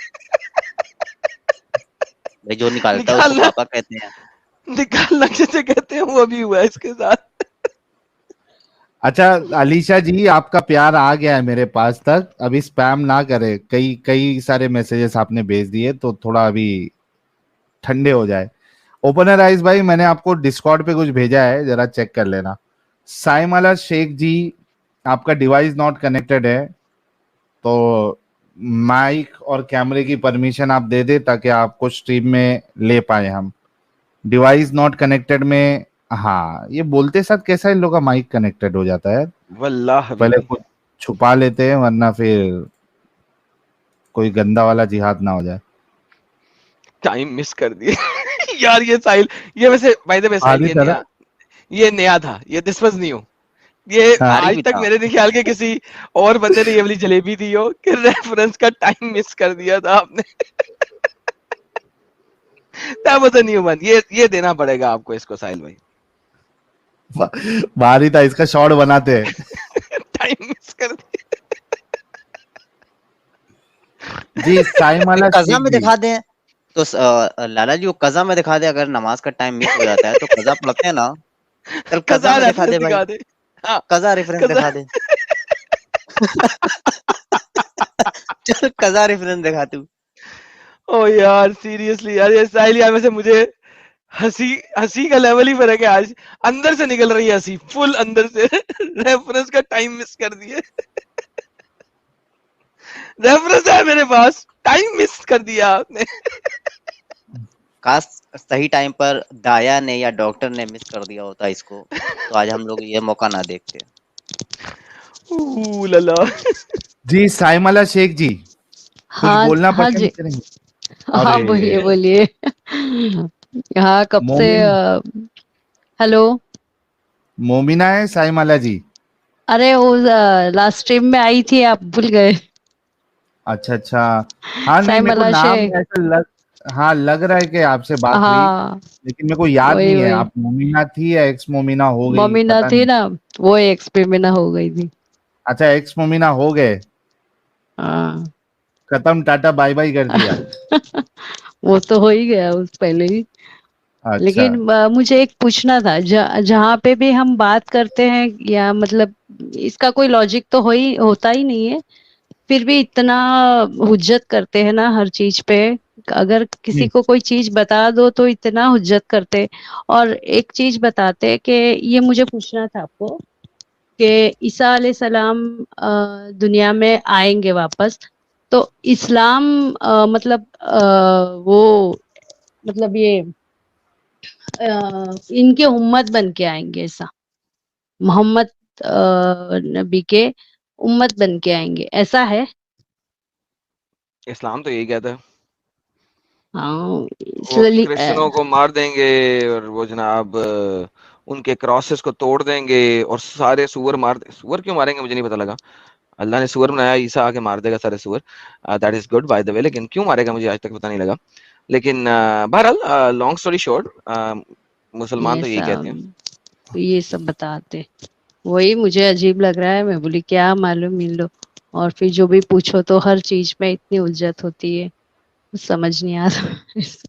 भाई जो निकालता है उसको निकालना, पापा कहते हैं। निकालना किसे कहते हैं, वो अभी हुआ है इसके साथ। अच्छा अलीशा जी, आपका प्यार आ गया है मेरे पास तक, अभी स्पैम ना करे, कई कई सारे मैसेजेस आपने भेज दिए, तो थोड़ा अभी ठंडे हो जाए। ओपनर आइज भाई, मैंने आपको डिस्कॉर्ड पे कुछ भेजा है, जरा चेक कर लेना। साइमाला शेख जी, आपका डिवाइस नॉट कनेक्टेड है, तो माइक और कैमरे की परमिशन आप दे दे ताकि आपको स्ट्रीम में ले पाए हम। डिवाइस नॉट कनेक्टेड में, हाँ ये बोलते साथ कैसा इन लोग का माइक कनेक्टेड हो जाता है। वल्लाह पहले हबीबी, कुछ छुपा लेते हैं वरना फिर कोई गंदा वाला जिहाद ना हो जाए। टाइम मिस कर दिया। यार ये साहिल, ये वैसे बाय द वे साहिल, आधी तरह। ये नया था, ये दिस वाज न्यू। ये हाँ। भारी आज भी तक था। मेरे नहीं ख्याल के किसी और बंदे ने ये वाली जलेबी दी हो कि रेफरेंस का टाइम मिस कर दिया था आपने। That was a new one, ये देना पड़ेगा आपको इसको साहिल भाई। भारी था, इसका शॉर्ट बनाते हैं। टाइम मिस कर दिया। जी साइमाला कज़ा शेख में जी। दिखा दें तो लाला जी, वो कज़ा में दिखा दे, अगर नमाज का टाइम मिस हो जाता है तो कज़ा पढ़ते हैं ना, चल कज़ा कज़ा में दिखा रेफरेंस दे भाई, दिखा दे। हाँ, कज़ा रेफरेंस कज़ा। दिखा दे। चल कज़ा रेफरेंस दिखा तू। ओ यार सीरियसली यार, ये साहिल यार, वैसे मुझे हंसी हंसी का लेवल ही फर्क है आज। अंदर से निकल रही है हंसी, फुल अंदर से। रेफरेंस का टाइम मिस कर दिए। रेफरेंस है मेरे पास, टाइम मिस कर दिया आपने। काश सही टाइम पर दाया ने या डॉक्टर ने मिस कर दिया होता इसको, तो आज हम लोग ये मौका ना देखते। लला। जी साइमला शेख जी, कुछ हाँ बोलना हाँ पसंद जी, करेंगे? हाँ बोलिए अरे बोलिए। हाँ कब से मोमिन हेलो। मोमिना है साइमला जी? अरे वो लास्ट स्ट्रीम में आई थी, आप भूल गए। अच्छा अच्छा, हाँ नहीं मेरे को साइमला नाम शेख। ऐसा हाँ लग रहा है कि आपसे बात हुई, हाँ लेकिन मेरे को याद वही नहीं है वही, आप मोमिना थी या एक्स मोमिना हो गई, मोमिना पता थी नहीं। ना, वो एक्सपेरिमेंट हो गई थी। अच्छा एक्स मोमिना हो गए, हाँ। खत्म टाटा बाय बाय कर दिया। वो तो हो ही गया उस पहले ही। अच्छा लेकिन मुझे एक पूछना था, जहाँ पे भी हम बात करते हैं, या मतलब इसका कोई लॉजिक तो होता ही नहीं है, फिर भी इतना हुज्जत करते हैं ना हर चीज पे। अगर किसी हम्म, को कोई चीज बता दो तो इतना हुज्जत करते। और एक चीज बताते कि ये मुझे पूछना था आपको, कि ईसा अलैहिस्सलाम दुनिया में आएंगे वापस, तो इस्लाम मतलब वो मतलब ये इनके उम्मत बन के आएंगे ऐसा, मोहम्मद नबी के उम्मत बन के आएंगे, ऐसा है? इस्लाम तो यही कहता है, हाँ वो इसलिए क्रिश्चियनों को मार देंगे और वो जनाब उनके क्रॉसेस को तोड़ देंगे और सारे सूअर सूअर क्यों मारेंगे मुझे नहीं पता लगा। अल्लाह ने सूअर बनाया, ईसा आके मार देगा सारे सूअर। That is good by the way, लेकिन क्यों मारेगा मुझे आज तक पता नहीं लगा। लेकिन बहरहाल लॉन्ग स्टोरी शॉर्ट, मुसलमान ये तो यही कहते हैं। ये सब बताते, वही मुझे अजीब लग रहा है। मैं बोली क्या मालूम मिल लो, और फिर जो भी पूछो तो हर चीज में इतनी उलझत होती है, कुछ समझ नहीं आ रहा।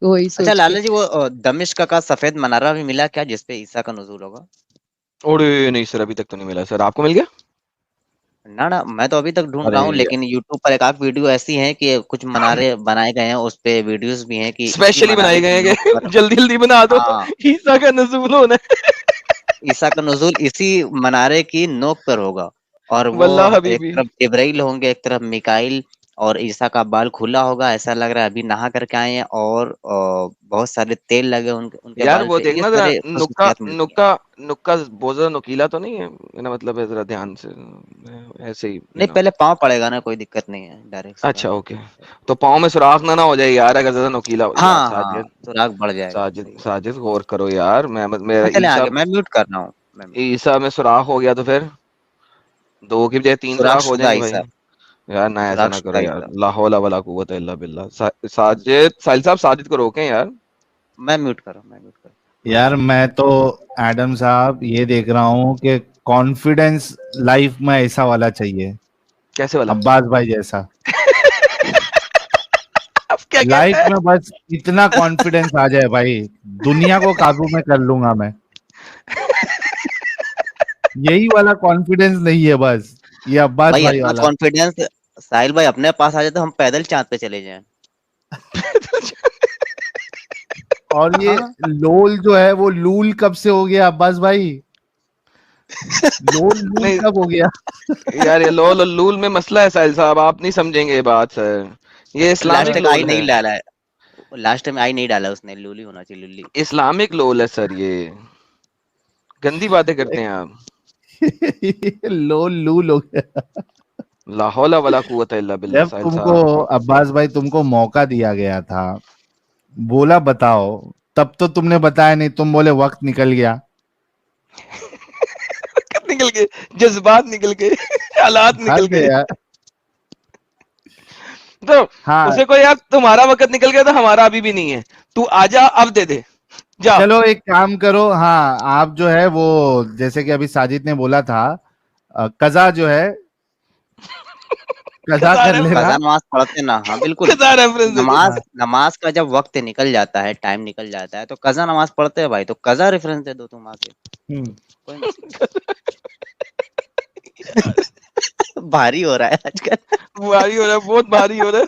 वही अच्छा सोच के। लाला जी, वो दमिश्क का सफेद मनारा भी मिला क्या, जिसपे ईसा का नुज़ूल होगा? अरे नहीं सर, अभी तक तो नहीं मिला सर, आपको मिल गया? ना ना, मैं तो अभी तक ढूंढ अरे रहा हूँ, लेकिन यूट्यूब पर एक आध वीडियो ऐसी है कि कुछ मनारे बनाए गए हैं, उस पे वीडियोस भी हैं कि इसी स्पेशली बनाए मनारे गए की हैं नोक कि पर। जल्दी जल्दी बना दो, हाँ, ईसा का नज़ूल होना है। ईसा का नुज़ूल इसी मनारे की नोक पर होगा। और वो वल्लाह एक हबीबी। तरफ जिब्राइल होंगे, एक तरफ मिकाइल, और ईसा का बाल खुला होगा, ऐसा लग रहा है अभी नहा करके आए हैं, और बहुत सारे तेल लगे उनके उनके यार बाल वो पे, ये देखना जरा, सारे नुक्का खसूसियात मिलती हैं। नुक्का नुक्का बहुत ज्यादा नुकीला तो नहीं है, मेरा मतलब है, जरा ध्यान से, ऐसे ही नहीं, पहले पाँव पड़ेगा ना, कोई दिक्कत नहीं है, डायरेक्ट सीधा अच्छा नहीं ओके। पड़ेगा। तो पाँव में सुराख ना हो जाए यार, अगर ज्यादा नुकीला हो यार। हाँ हाँ, साजिद, सुराग बढ़ जाएगा, साजिद, सही बात। साजिद गौर करो यार। मैं मेरा हाँ, चले ईसा, आगे, मैं म्यूट कर रहा हूँ, मैं म्यूट कर ईसा में सुराख हो गया तो फिर दो की बजाय रहा हूँ। तीन सुराग सुराख हो शुदा जाएंगे भाई। ईसा, यार ना ऐसा सुराग ना करो शुदा यार, ईसा। ला हौला वला कुव्वत इल्ला बिल्लाह। साजिद, साहिल साहब, साजिद को रोकें यार। मैं म्यूट कर रहा हूँ, मैं म्यूट कर रहा यार मैं तो एडम साहब ये देख रहा हूँ कि कॉन्फिडेंस लाइफ में ऐसा वाला चाहिए, कैसे वाला? अब्बास भाई जैसा। अब क्या कहते लाइफ हैं? में बस इतना कॉन्फिडेंस आ जाए भाई, दुनिया को काबू में कर लूंगा मैं। यही वाला कॉन्फिडेंस नहीं है बस, ये अब्बास भाई भाई इतना वाला। कॉन्फिडेंस साहिल भाई अपने पास आ जाए तो हम पैदल चांद पे चले जाएं। और ये हाँ, लोल जो है वो लूल कब से हो गया अब्बास भाई? लोल लूल नहीं कब हो गया? यार, ये लोल और लूल में मसला है साहिल साहब, आप नहीं समझेंगे ये बात सर। ये लास्ट इस्लामिक तक आई लोल है। नहीं डाला है, लास्ट टाइम आई नहीं डाला उसने, लूली होना चाहिए, लुल्ली। इस्लामिक लोल है सर ये। गंदी बातें करते हैं आप। लोल लूल हो गया। ला हौला वला कुव्वता इल्ला बिल्लाह जब साहिल तुमको साहब। अब्बास भाई तुमको मौका दिया गया था, बोला बताओ, तब तो तुमने बताया नहीं, तुम बोले वक्त निकल गया। वक़्त निकल गए, जज्बात निकल गए, हालात निकल हद है गए। यार। तो हाँ उसे को यार, तुम्हारा वक़्त निकल गया था, हमारा अभी भी नहीं है। तू आजा, अब दे दे। जा। चलो एक काम करो, हाँ आप जो है वो, जैसे कि अभी साजिद ने बोला था, कजा जो है, कजा कज़ा कर रेफरेंस, लेना। कज़ा नमाज पढ़ते ना, हाँ बिल्कुल। कज़ा रेफरेंस दे दे। नमाज हाँ, नमाज का जब वक्त निकल जाता है, टाइम निकल जाता है, तो कज़ा नमाज पढ़ते हैं भाई, तो कज़ा रेफरेंस दे दो तुम आके, हम्म। कोई मसला नहीं। भारी हो रहा है आजकल। भारी हो रहा है, बहुत भारी हो रहा है।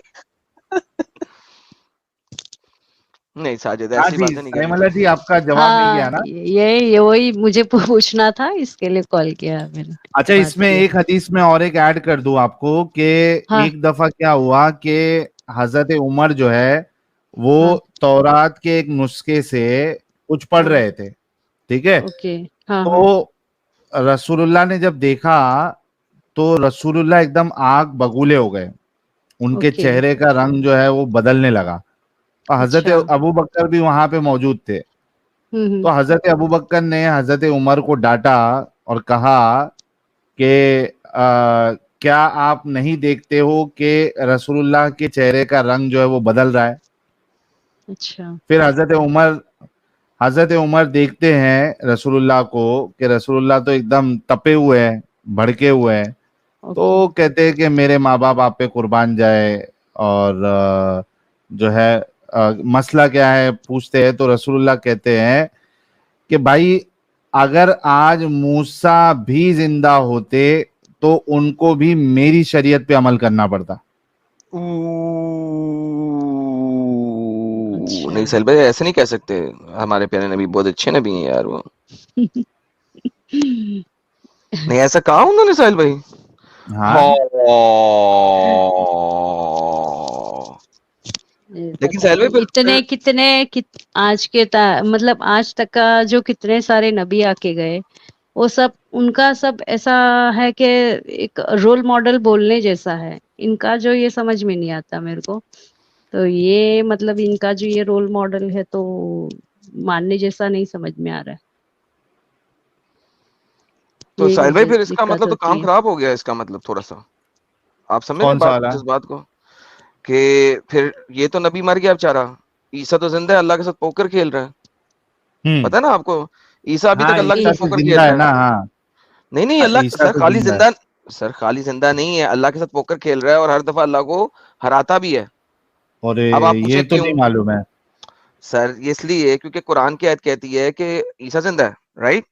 नहीं साजिद हाँ ऐसी जी, बातें नहीं करनी साइमला जी चाहिए। आपका जवाब मिल गया हाँ, ना? ये वही मुझे पूछना था, इसके लिए कॉल किया मैंने, अच्छा, बात इसमें किया। एक हदीस में और एक ऐड कर दूं आपको कि हाँ, एक दफा क्या हुआ कि हजरत उमर जो है वो हाँ, तौरात के एक नुस्खे से कुछ पढ़ हाँ, रहे थे, ठीक है? ओके, हाँ, हाँ, तो रसूलुल्लाह ने जब देखा तो रसूलुल्लाह एकदम आग बगूले हो गए, उनके ओके, चेहरे का रंग जो है वो बदलने लगा। और अच्छा, हजरत अबू बकर भी वहां पे मौजूद थे। हम्म, तो हजरत अबू बकर ने हजरत उमर को डांटा और कहा कि क्या आप नहीं देखते हो कि रसूलुल्लाह के चेहरे का रंग जो है वो बदल रहा है? अच्छा, फिर हजरत उमर देखते हैं रसूलुल्लाह को कि रसूलुल्लाह तो एकदम तपे हुए हैं, भड़के हुए हैं। ओके, तो कहते हैं कि मेरे माँ बाप आप पे कुर्बान जाए, और जो है मसला क्या है पूछते हैं। तो रसूलुल्लाह कहते हैं कि भाई, अगर आज मूसा भी जिंदा होते तो उनको भी मेरी शरीयत पे अमल करना पड़ता। नहीं अच्छा। साहिल भाई ऐसे नहीं कह सकते, हमारे प्यारे नबी बहुत अच्छे नबी हैं यार वो। नहीं ऐसा कहा उन्होंने साहिल भाई? हाँ, हाँ। ये लेकिन पता साहिल भाई नहीं इतने फिर कितने आज के मतलब आज तक का जो कितने सारे नबी आके गए, वो सब उनका सब ऐसा है कि एक रोल मॉडल बोलने जैसा है। इनका जो ये समझ में नहीं आता मेरे को, तो ये मतलब इनका जो ये रोल मॉडल है तो मानने जैसा नहीं समझ में आ रहा है। तो यही साहिल भाई मुझे फिर इसका दिक्कत मतलब तो होती काम है। खराब हो गया, इसका मतलब थोड़ा सा आप समझ रहे कौन सा बात, वाला? जिस बात को कि फिर ये तो नबी मर गया बेचारा, ईसा तो जिंदा है, अल्लाह के साथ पोकर खेल रहा है। हम्म। पता है ना आपको? ईसा अभी तक हाँ, अल्लाह के ईसा साथ तो पोकर जिंदा खेल है रहा ना। है। हाँ, नहीं नहीं अल्लाह ईसा सर तो खाली जिंदा है। जिंदा, सर खाली जिंदा नहीं है, अल्लाह के साथ पोकर खेल रहा है और हर दफा अल्लाह को हराता भी है। और अब आप ये पूछे तो क्यों? नहीं मालूम है। सर ये इसलिए क्योंकि कुरान की आयत कहती है कि ईसा जिंदा है, राइट?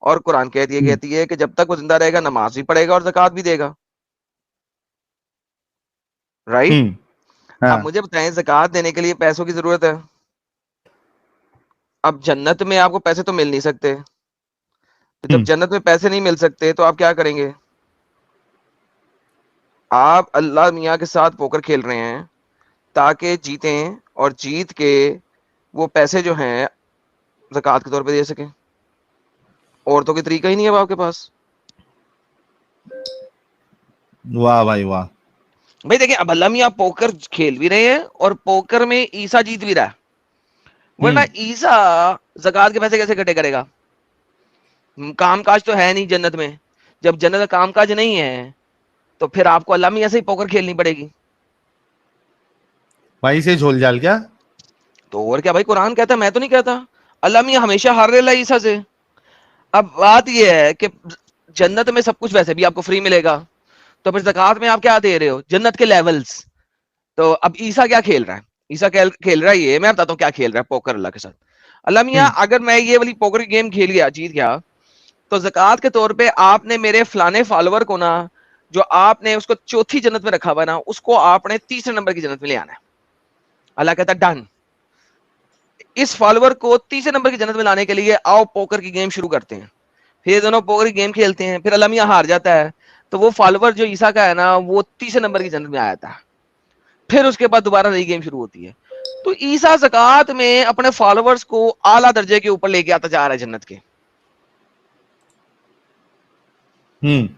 और कुरान की आयत ये हम्म। कहती है कि जब तक वो जिंदा रहेगा नमाज भी पढ़ेगा और ज़कात भी देगा, राइट? हम्म। अब हाँ। मुझे बताएं, ज़कात देने के लिए पैसों की जरूरत है। अब जन्नत में आपको पैसे तो मिल नहीं सकते, तो जब हम्म। जन्नत में पैसे नहीं मिल सकते तो आप क्या करेंगे? आप अल्लाह मियाँ के साथ पोकर खेल रहे हैं ताकि जीतें और जीत के वो पैसे जो हैं ज़कात के तौर पे दे सकें। और तो कोई तरीका ही नहीं है अब आपके पास। वाह भाई वाह। भाई देखिए, अब अल्लाह मियाँ पोकर खेल भी रहे हैं और पोकर में ईसा जीत भी रहा है, वरना हम्म। ईसा ज़कात के पैसे कैसे इकट्ठे करेगा? कामकाज तो है नहीं जन्नत में। जब जन्नत में कामकाज नहीं है तो फिर आपको अल्लाह मियाँ से ही पोकर खेलनी पड़ेगी। वहीं से झोल जाल क्या? तो और क्या भाई, कुरान कहता है, मैं तो नहीं कहता। अल्लाह मियाँ हमेशा हार रहे ईसा से। अब बात यह है कि जन्नत में सब कुछ वैसे भी आपको फ्री मिलेगा, तो फिर ज़कात में आप क्या दे रहे हो? जन्नत के लेवल्स। तो अब ईसा क्या खेल रहा है? ईसा खेल रहा है, ये मैं बताता हूँ क्या खेल रहा है, पोकर अल्लाह के साथ। अल्लाह मियाँ, हम्म। अगर मैं ये वाली पोकर गेम खेल गया, जीत गया, तो ज़कात के तौर पे आपने मेरे फलाने फॉलोवर को ना, जो आपने उसको चौथी जन्नत में रखा हुआ ना, उसको आपने तीसरे नंबर की जन्नत में ले आना है। अल्लाह कहता है डन। इस फॉलोवर को तीसरे नंबर की जन्नत में लाने के लिए आओ पोकर की गेम शुरू करते हैं। फिर दोनों पोकर की गेम खेलते हैं, फिर अल्लाह मियाँ हार जाता है, तो वो फॉलोवर जो ईसा का है ना, वो तीसरे नंबर की जन्नत में आया था। फिर उसके बाद दोबारा नई गेम शुरू होती है। तो ईसा ज़कात में अपने फॉलोवर्स को आला दर्जे के ऊपर लेके आता जा रहा है जन्नत के। हम्म।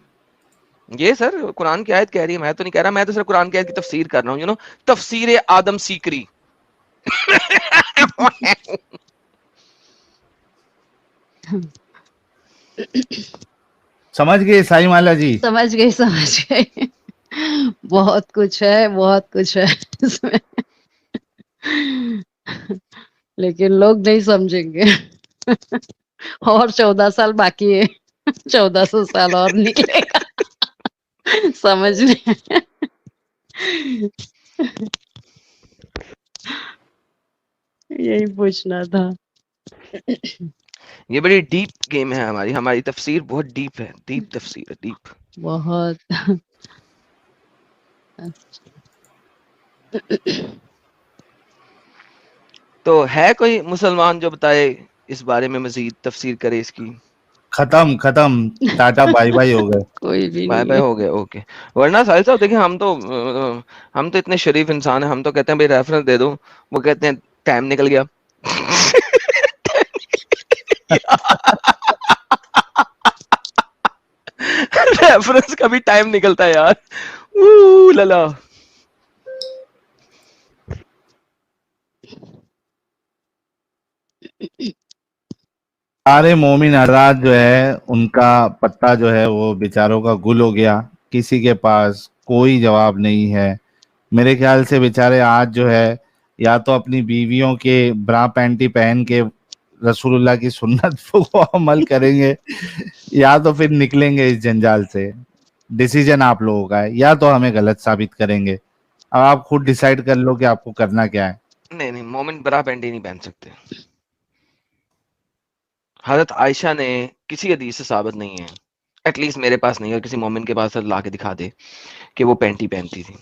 ये सर कुरान की आयत कह रही है, मैं तो नहीं कह रहा, मैं तो सिर्फ कुरान की आयत की तफसीर कर रहा हूँ, तफसीर आदम सीकरी। समझ गए साई माला जी? समझ गई, समझ गई। बहुत कुछ है, बहुत कुछ है इसमें, लेकिन लोग नहीं समझेंगे। और 14 साल बाकी है, 1400 साल और निकलेगा समझने। यही पूछना था। ये बड़ी डीप गेम है, हमारी हमारी तफसीर बहुत डीप है, डीप तफसीर है, डीप। बहुत। तो है कोई मुसलमान जो बताए इस बारे में मजीद तफसीर करे इसकी? खत्म खत्म, टाटा बाय बाय हो गए। कोई भी बाय नहीं बाय है। हो गए, ओके। वरना साहिल साहब देखिए, हम तो इतने शरीफ इंसान हैं, हम तो कहते हैं भाई रेफरेंस दे दो, वो कहते हैं टाइम निकल गया। रेफरेंस का भी टाइम निकलता है यार। लला। सारे मोमिन हजरात जो है उनका पत्ता जो है वो बेचारों का गुल हो गया, किसी के पास कोई जवाब नहीं है। मेरे ख्याल से बेचारे आज जो है या तो अपनी बीवियों के ब्रा पैंटी पहन के रसूलुल्लाह की सुन्नत को अमल करेंगे या तो फिर निकलेंगे इस जंजाल से। डिसीजन आप लोगों का है, या तो हमें गलत साबित करेंगे। अब आप खुद डिसाइड कर लो कि आपको करना क्या है। नहीं नहीं, मोमिन ब्रा पैंटी नहीं पहन सकते। हजरत आयशा ने किसी हदीस से साबित नहीं है, एटलीस्ट मेरे पास नहीं है, और किसी मोमिन के पास ला के दिखा दे कि वो पैंटी पहनती थी।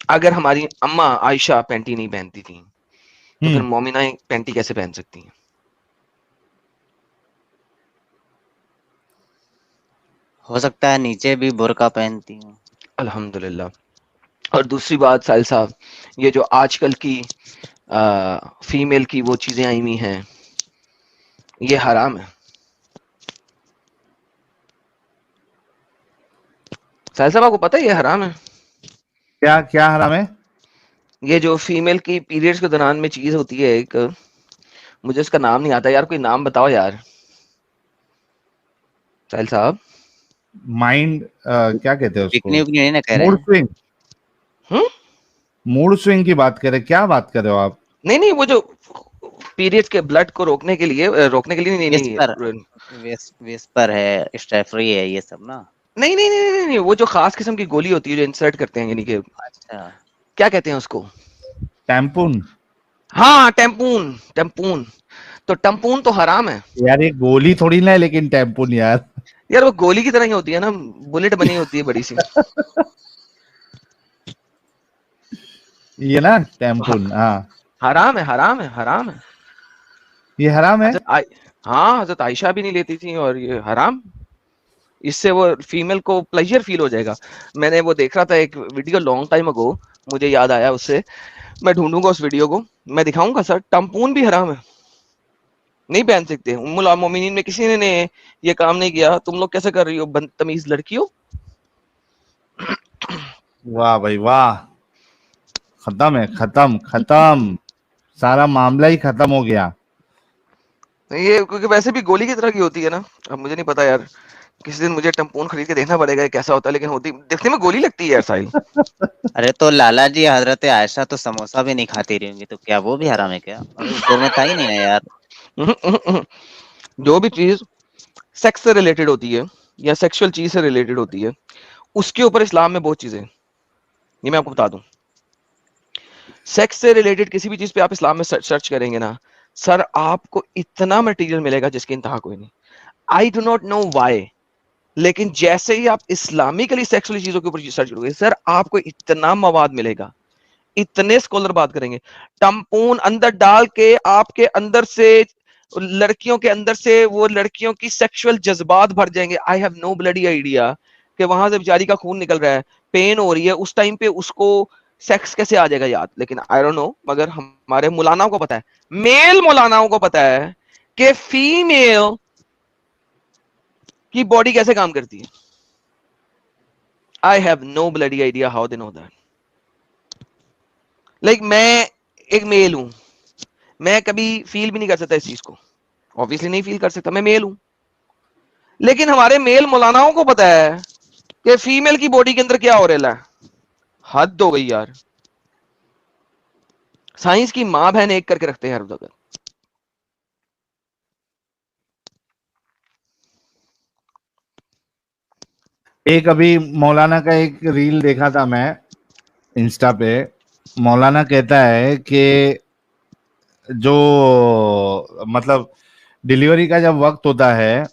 अगर हमारी अम्मा आयशा पैंटी नहीं पहनती थी तो फिर मोमिना पैंटी कैसे पहन सकती हैं? हो सकता है नीचे भी बुर्का पहनती हूँ। अल्हम्दुलिल्लाह। और दूसरी बात साहिल साहब, ये जो आजकल की फीमेल की वो चीजें आई हुई हैं, ये हराम है। साहिल साहब आपको पता है ये हराम है? क्या क्या हराम है? ये जो फीमेल की पीरियड्स के दौरान में चीज होती है एक, मुझे उसका नाम नहीं आता यार, कोई नाम बताओ यार साहिल साहब। माइंड क्या कहते हैं उसको? बिकनी उकनी नहीं ना कह रहे मूड हैं? स्विंग। हम्म? मूड स्विंग की बात करें, क्या बात कर रहे हो आप? नहीं नहीं, वो जो पीरियड्स के ब्लड को रोकने के लिए नहीं नहीं विस्पर, विस्पर है, स्टेफ्री है, ये सब ना। नहीं नहीं नहीं नहीं नहीं, वो जो खास किस्म की गोली होती है जो इंसर्ट करते हैं, यानी कि अच्छा, क्या कहते हैं उसको? टैम्पून। हाँ, टेम्पून। टेम्पून, तो टम्पून तो हराम है यार ये गोली थोड़ी ना है, लेकिन टैम्पून यार। यार। वो गोली की तरह ही होती है ना, बुलेट बनी होती है बड़ी सी। ये ना टैम्पून, हाँ। हराम है, हराम है, हराम है। ये हराम है। हाँ, हजरत आयशा भी नहीं लेती थी, और ये हराम। इससे वो फीमेल को प्लेजर फील हो जाएगा। मैंने वो देख रहा था एक वीडियो लॉन्ग टाइम अगो, मुझे याद आया उससे, मैं ढूंढूंगा उस वीडियो को, मैं दिखाऊंगा सर। टम्पून भी हराम है, नहीं पहन सकते। उम्मुल मोमिनीन में किसी ने ये काम नहीं किया। तुम लोग कैसे कर रही हो बदतमीज लड़कियों? वाह भाई वाह, खत्म है, खत्म खत्म, सारा मामला ही खत्म हो गया। ये क्योंकि वैसे भी गोली की तरह की होती है ना। अब मुझे नहीं पता यार, किसी दिन मुझे टम्पून खरीद के देखना पड़ेगा ये कैसा होता है, लेकिन होती देखने में गोली लगती है यार साहिल। अरे तो लाला जी हजरत आयशा तो समोसा भी नहीं खाती रही होंगी, तो क्या वो भी हराम है क्या? और स्टोर में था ही नहीं ना यार। जो भी चीज सेक्स से रिलेटेड होती है या सेक्सुअल चीज से रिलेटेड होती है, उसके ऊपर इस्लाम में बहुत चीजें हैं। ये मैं आपको बता दूं, सेक्स से रिलेटेड किसी भी चीज पे आप इस्लाम में सर्च करेंगे ना सर, आपको इतना मटेरियल मिलेगा जिसकी इंतहा कोई नहीं। आई डू नॉट नो वाई, लेकिन जैसे ही आप इस्लामिकली सेक्सुअल चीजों के ऊपर सर्च करोगे सर, आपको इतना मवाद मिलेगा, इतने स्कॉलर बात करेंगे। टम्पून अंदर डाल के आपके अंदर से, लड़कियों के अंदर से वो लड़कियों की सेक्सुअल जज्बात भर जाएंगे। I have no bloody idea कि वहां से बेचारी का खून निकल रहा है, पेन हो रही है, उस टाइम पे उसको सेक्स कैसे आ जाएगा याद। लेकिन आई डोंट नो, मगर हमारे मौलानाओं को पता है, मेल मौलानाओं को पता है कि फीमेल की बॉडी कैसे काम करती है। I have no bloody idea how they know that. Like मैं एक मेल हूं, मैं कभी फील भी नहीं कर सकता इस चीज को, ऑब्वियसली नहीं फील कर सकता, मैं मेल हूं। लेकिन हमारे मेल मौलानाओं को पता है कि फीमेल की बॉडी के अंदर क्या हो रहा है। हद हो गई यार, साइंस की मां बहन एक करके रखते हैं हर जगह। एक अभी मौलाना का एक रील देखा था मैं इंस्टा पे। मौलाना कहता है कि जो मतलब डिलीवरी का जब वक्त होता है,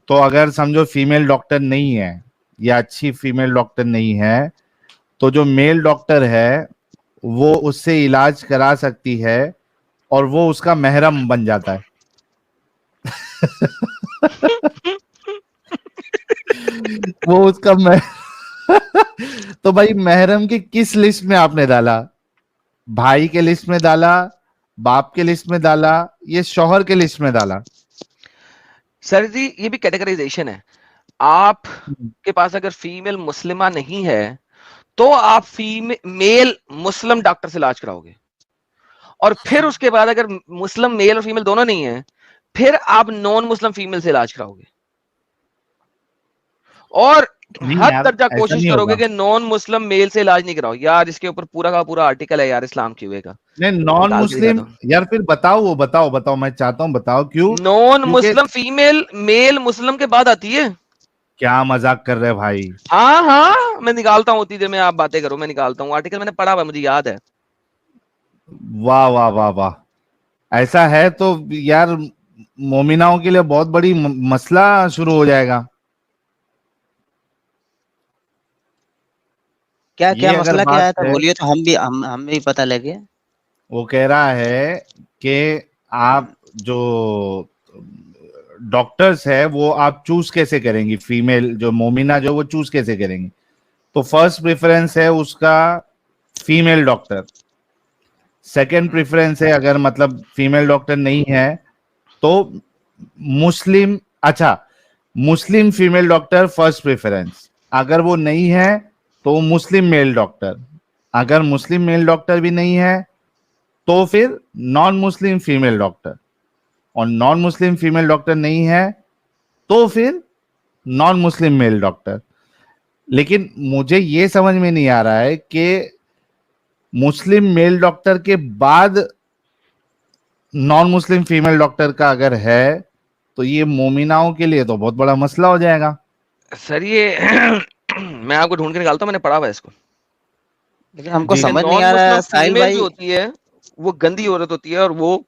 तो अगर समझो फीमेल डॉक्टर नहीं है या अच्छी फीमेल डॉक्टर नहीं है, तो जो मेल डॉक्टर है वो उससे इलाज करा सकती है और वो उसका महरम बन जाता है। वो उसका तो भाई महरम की किस लिस्ट में आपने डाला? भाई के लिस्ट में डाला, बाप के लिस्ट में डाला, ये शौहर के लिस्ट में डाला? सर जी ये भी कैटेगराइजेशन है। आप के पास अगर फीमेल मुस्लिमा नहीं है तो आप मेल मुस्लिम डॉक्टर से इलाज कराओगे, और फिर उसके बाद अगर मुस्लिम मेल और फीमेल दोनों नहीं है फिर आप नॉन मुस्लिम फीमेल से इलाज कराओगे, और नहीं हद यार, दर्जा ऐसा कोशिश नहीं करोगे होगा। कि नॉन मुस्लिम मेल से इलाज नहीं कराओ। यार इसके ऊपर पूरा का पूरा आर्टिकल है यार इस्लाम क्यूए का, नहीं, नॉन निकाल के दिखा मुस्लिम दो। यार, फिर बताओ, वो बताओ, मैं चाहता हूँ बताओ क्यों? नॉन क्योंकि मुस्लिम फीमेल मेल मुस्लिम के बाद आती है। क्या मजाक कर रहे हैं भाई? हाँ हाँ मैं निकालता हूँ, उतनी देर में आप बातें करो, मैं निकालता हूँ आर्टिकल, मैंने पढ़ा हुआ है, मुझे याद है। वाह वाह वाह वाह, ऐसा है तो यार मोमिनाओं के लिए बहुत बड़ी मसला शुरू हो जाएगा। क्या क्या ये अगर मसला क्या बात आया था है, बोलिए, तो हम भी पता लगे। वो कह रहा है कि आप जो डॉक्टर्स है वो आप चूज कैसे करेंगी, फीमेल जो मोमिना जो वो चूज कैसे करेंगी? तो फर्स्ट प्रेफरेंस है उसका फीमेल डॉक्टर। सेकंड प्रेफरेंस है अगर मतलब फीमेल डॉक्टर नहीं है तो मुस्लिम, अच्छा मुस्लिम फीमेल डॉक्टर फर्स्ट प्रेफरेंस। अगर वो नहीं है तो मुस्लिम मेल डॉक्टर। अगर मुस्लिम मेल डॉक्टर भी नहीं है तो फिर नॉन मुस्लिम फीमेल डॉक्टर, और नॉन मुस्लिम फीमेल डॉक्टर नहीं है तो फिर नॉन मुस्लिम मेल डॉक्टर। लेकिन मुझे ये समझ में नहीं आ रहा है कि मुस्लिम मेल डॉक्टर के बाद नॉन मुस्लिम फीमेल डॉक्टर का अगर है तो ये मोमिनाओं के लिए तो बहुत बड़ा मसला हो जाएगा। सर ये मैं आपको ढूंढ के निकालता हूँ, मैंने पढ़ा हुआ है इसको। लेकिन हमको जी समझ नहीं नॉन आ रहा मुस्लिम है साहिल फीमेल जो भाई। होती है वो गंदी औरत होती है, और वो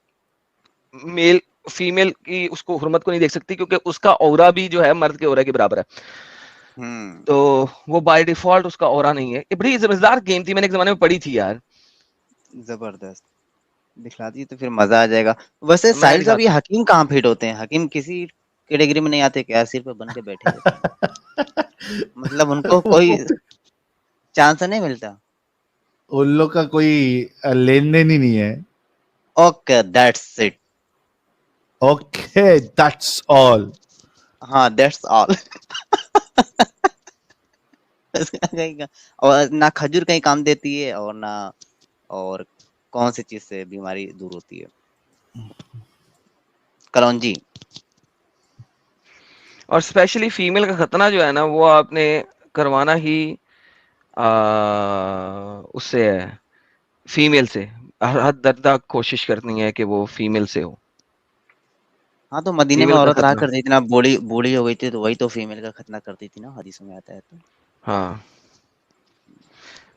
मेल फीमेल की उसको हुर्मत को नहीं देख सकती, क्योंकि उसका औरा भी जो है मर्द के औरा के बराबर है। तो वो बाय डिफॉल्ट उसका औरा नहीं है। ये बड़ी समझदार गेम थी, मैंने एक जमाने में पढ़ी थी यार। जबरदस्त, दिखला दी तो फिर मजा आ जाएगा। वैसे मैं साहिल साहब, ये दिखाता हूँ। हकीम कहाँ फिट होते हैं? हकीम किसी कैटेगरी में नहीं आते क्या? सिर पे बन के बैठे रहते हैं, मतलब उनको कोई चांस नहीं मिलता? उन लोग का कोई लेन देन ही नहीं है। Okay that's it. Okay that's all. हाँ दैट्स ऑल। और ना खजूर कहीं काम देती है और ना, और कौन सी चीज से बीमारी दूर होती है? कलौंजी। और स्पेशली फीमेल का खतना जो है ना वो आपने करवाना ही उससे है, फीमेल से। हद दर्दा कोशिश करनी है कि वो फीमेल से हो। हाँ तो मदीने में फीमेल का औरत रहा खतना, करती थी ना, बूढ़ी बूढ़ी हो गई थी तो वही तो फीमेल का खतना करती थी ना, हदीस में आता है तो। हाँ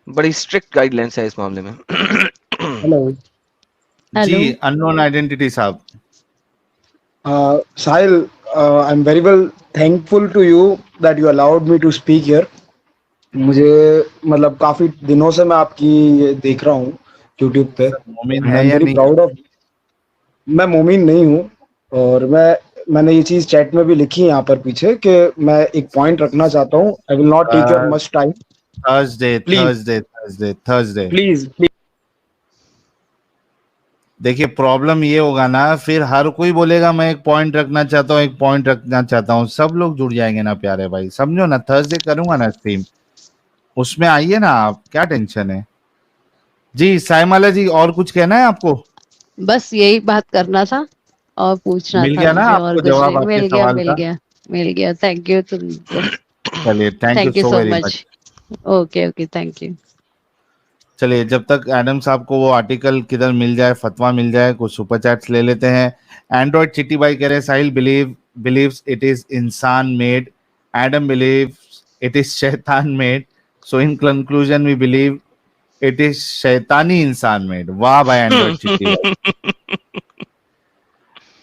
बड़ी स्ट्रिक्ट गाइडलाइंस है इस मामले में। हेलो। जी हेलो। अननोन आइडेंटिटी साहब। Sahil, I'm very well thankful to you that you allowed me to speak here. मुझे मतलब काफी दिनों से मैं आपकी ये देख रहा हूँ YouTube पे, सर मोमिन एंड आई है एम या वेरी नहीं? Proud of. मैं मोमिन नहीं हूँ, और मैंने ये चीज चैट में भी लिखी है यहाँ पर पीछे कि मैं एक पॉइंट रखना चाहता हूँ। I will not take your much time. Thursday please Thursday Thursday Thursday. Please. देखिए प्रॉब्लम ये होगा ना, फिर हर कोई बोलेगा मैं एक पॉइंट रखना चाहता हूँ, एक पॉइंट रखना चाहता हूँ, सब लोग जुड़ जाएंगे ना प्यारे भाई, समझो ना। थर्सडे करूंगा ना स्ट्रीम, उसमें आइए ना आप, क्या टेंशन है? जी साइमाला जी, और कुछ कहना है आपको? बस यही बात करना था और पूछना मिल था गया ना मुझे, और आपको कुछ जवाब नहीं। आपके मिल गया, सवाल मिल का? गया, मिल गया। थैंक यू तुमको। चलिए, thank you thank you so so very much. Much. Okay okay, thank you. चलिए, जब तक एडम साहब को वो आर्टिकल किधर मिल जाए, फतवा मिल जाए, कुछ सुपर चैट्स ले लेते हैं। एंड्रॉइड चिट्टी भाई कह रहे हैं साहिल believes it is इंसान made, Adam believes it is शैतान made, so in conclusion we believe it is शैतानी इंसान मेड। वाह भाई एंड्रॉइड चिट्टी भाई।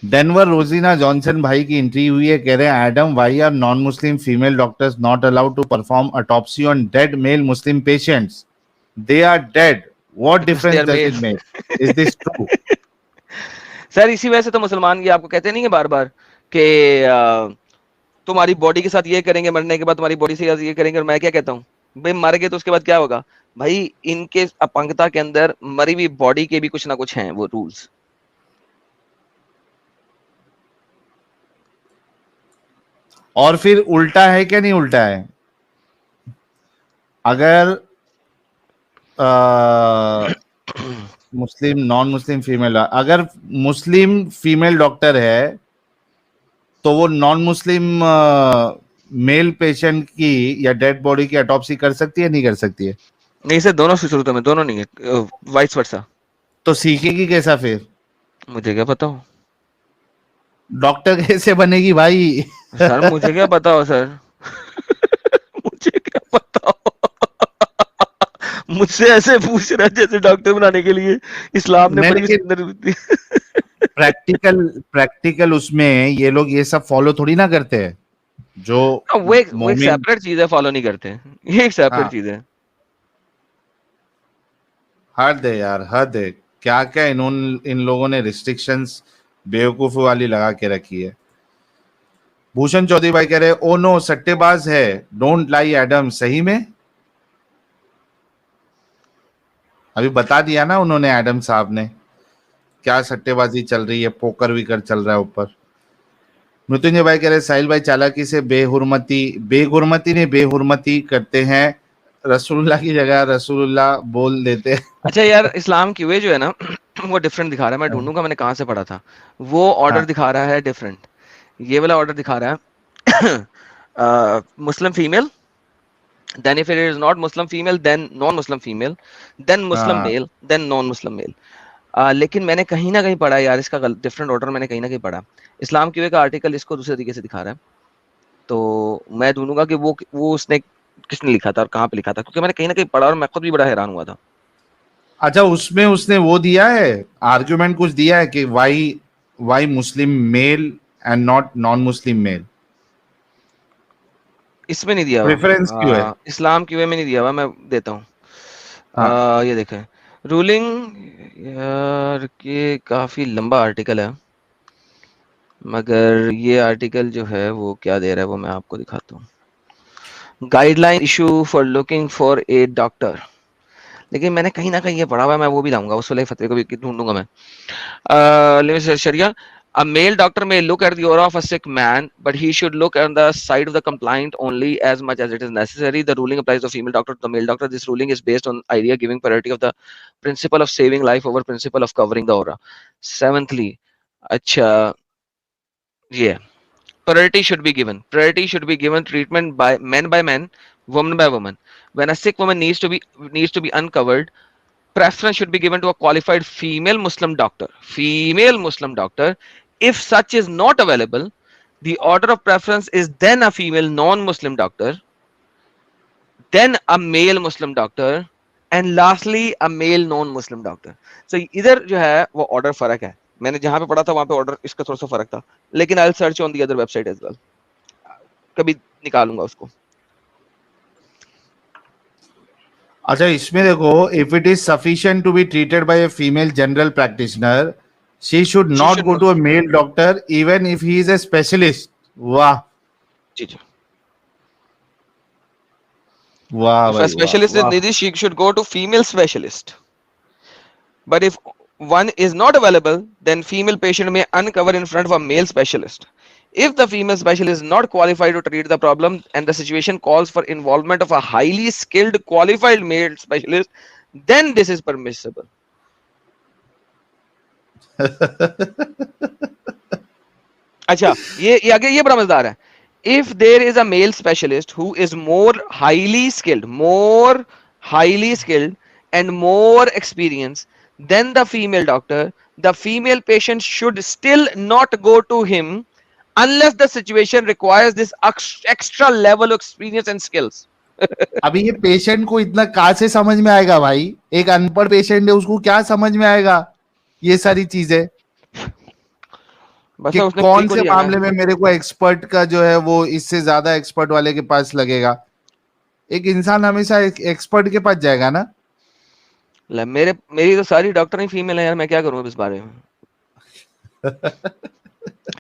डेनवर रोजीना जॉनसन भाई की एंट्री हुई है, कह रहे हैं Adam why are non Muslim female doctors not allowed to perform autopsy on dead male Muslim patients? They are dead, What because they difference are does male. it make? Is this true? Sir इसी वजह से तो मुसलमान ये आपको कहते नहीं है बार बार कि तुम्हारी बॉडी के साथ ये करेंगे, मरने के बाद तुम्हारी बॉडी से ये करेंगे। और मैं क्या कहता हूँ, भाई मर गए तो उसके बाद क्या होगा? भाई इनके अपंगता के अंदर मरी हुई बॉडी के भी कुछ ना कुछ हैं वो रूल्स। और फिर उल्टा है क्या नहीं उल्टा है? अगर मुस्लिम नॉन मुस्लिम फीमेल, अगर मुस्लिम फीमेल डॉक्टर है तो वो नॉन मुस्लिम मेल पेशेंट की या डेड बॉडी की ऑटोप्सी कर सकती है नहीं कर सकती है? नहीं सर, दोनों सूरतों में, दोनों नहीं है, वाइस वर्सा। तो सीखेगी कैसा फिर? मुझे क्या पता हो डॉक्टर कैसे बनेगी भाई? सर, मुझे क्या पता हो सर मुझे क्या पता हो मुझसे ऐसे पूछ रहा है जैसे डॉक्टर बनाने के लिए इस्लाम ने बड़ी सुंदर प्रैक्टिकल उसमें ये लोग ये सब फॉलो थोड़ी ना करते हैं। जो वो एक सेपरेट चीज है, फॉलो नहीं करते, ये एक सेपरेट चीज है। हद है यार, हद है। क्या क्या इन लोगों ने रिस्ट्रिक्शंस बेवकूफी वाली लगा के रखी है। भूषण चौधरी भाई कह रहे ओ नो सट्टेबाज है, डोंट लाई एडम। सही में अभी बता दिया ना उन्होंने, एडम साहब ने, क्या सट्टेबाजी चल रही है, पोकर विकर चल रहा है ऊपर। मृत्युंजय भाई कह रहे साहिल भाई चालाकी से बेहुरमती करते हैं, रसूलुल्लाह की जगह रसूलुल्लाह बोल देते हैं। अच्छा यार, इस्लाम की वे जो है ना वो डिफरेंट दिखा रहा है। मैं ढूंढूंगा मैंने कहाँ से पढ़ा था, वो ऑर्डर दिखा रहा है डिफरेंट। ये वाला ऑर्डर दिखा रहा है मुस्लिम female, then if it is not Muslim female, then non-Muslim female, then Muslim male, then non-Muslim male. लेकिन मैंने कहीं ना कहीं पढ़ा यार इसका डिफरेंट ऑर्डर, मैंने कहीं ना कहीं पढ़ा। इस्लाम की वे का आर्टिकल इसको दूसरे तरीके से दिखा रहा है, तो मैं ढूंढूंगा कि वो उसने किसने लिखा था और कहाँ पे लिखा था, क्योंकि मैंने कहीं ना कहीं पढ़ा और मैं खुद भी बड़ा हैरान हुआ था। अच्छा, उसमें उसने वो दिया है आर्गुमेंट, कुछ दिया है कि why Muslim male and not non Muslim male? इसमें नहीं दिया प्रेफरेंस क्यों है? इस्लाम की वे में नहीं दिया हुआ, मैं देता हूँ। ये देखें रूलिंग, यार ये काफी लंबा आर्टिकल है, मगर ये आर्टिकल जो है वो क्या दे रहा है वो मैं आपको दिखाता हूँ। Guideline issue for looking for a doctor, लेकिन मैंने कहीं ना कहीं ये पढ़ा हुआ है, मैं वो भी लाऊंगा, उस वाले फतवे को भी ढूंढूंगा मैं। शरिया, a male doctor may look at the aura of a sick man, but he should look on the side of the complaint only as much as it is necessary. The ruling applies to female doctor to the male doctor. This ruling is based on idea giving priority of the principle of saving life over principle of covering the aura. Seventhly, अच्छा, yeah, priority should be given. Priority should be given treatment by men, woman by woman. When a sick woman needs to be uncovered, preference should be given to a qualified female Muslim doctor. Female Muslim doctor. If such is not available, the order of preference is then a female non-Muslim doctor, then a male Muslim doctor, and lastly a male non-Muslim doctor. So इधर जो है वो order फर्क है, मैंने जहां पे पढ़ा था वहां पे order इसका थोड़ा सा फर्क था, लेकिन I'll search on the other website as well, कभी निकालूंगा उसको। अच्छा, इसमें देखो, if it is sufficient to be treated by a female general practitioner, she should not go to a male doctor even if he is a specialist. वाह जी जी, वाह if भाई, a specialist is needed, she should go to female specialist. But if one is not available, then female patient may uncover in front of a male specialist. If the female specialist is not qualified to treat the problem and the situation calls for involvement of a highly skilled qualified male specialist, then this is permissible. अच्छा, ये आगे ये बड़ा मजेदार है। If there is a male specialist who is more highly skilled and more experienced than the female doctor, the female patient should still not go to him unless the situation requires this extra level of experience and skills. अभी ये patient को इतना कहाँ से समझ में आएगा भाई? एक अनपढ़ पेशेंट है, उसको क्या समझ में आएगा ये सारी चीजें? कि कौन से मामले में मेरे को एक्सपर्ट का जो है वो इससे ज्यादा एक्सपर्ट वाले के पास लगेगा? एक इंसान हमेशा एक्सपर्ट के पास जाएगा ना। मेरी तो सारी डॉक्टर ही फीमेल है यार, मैं क्या करूं अब इस बारे में।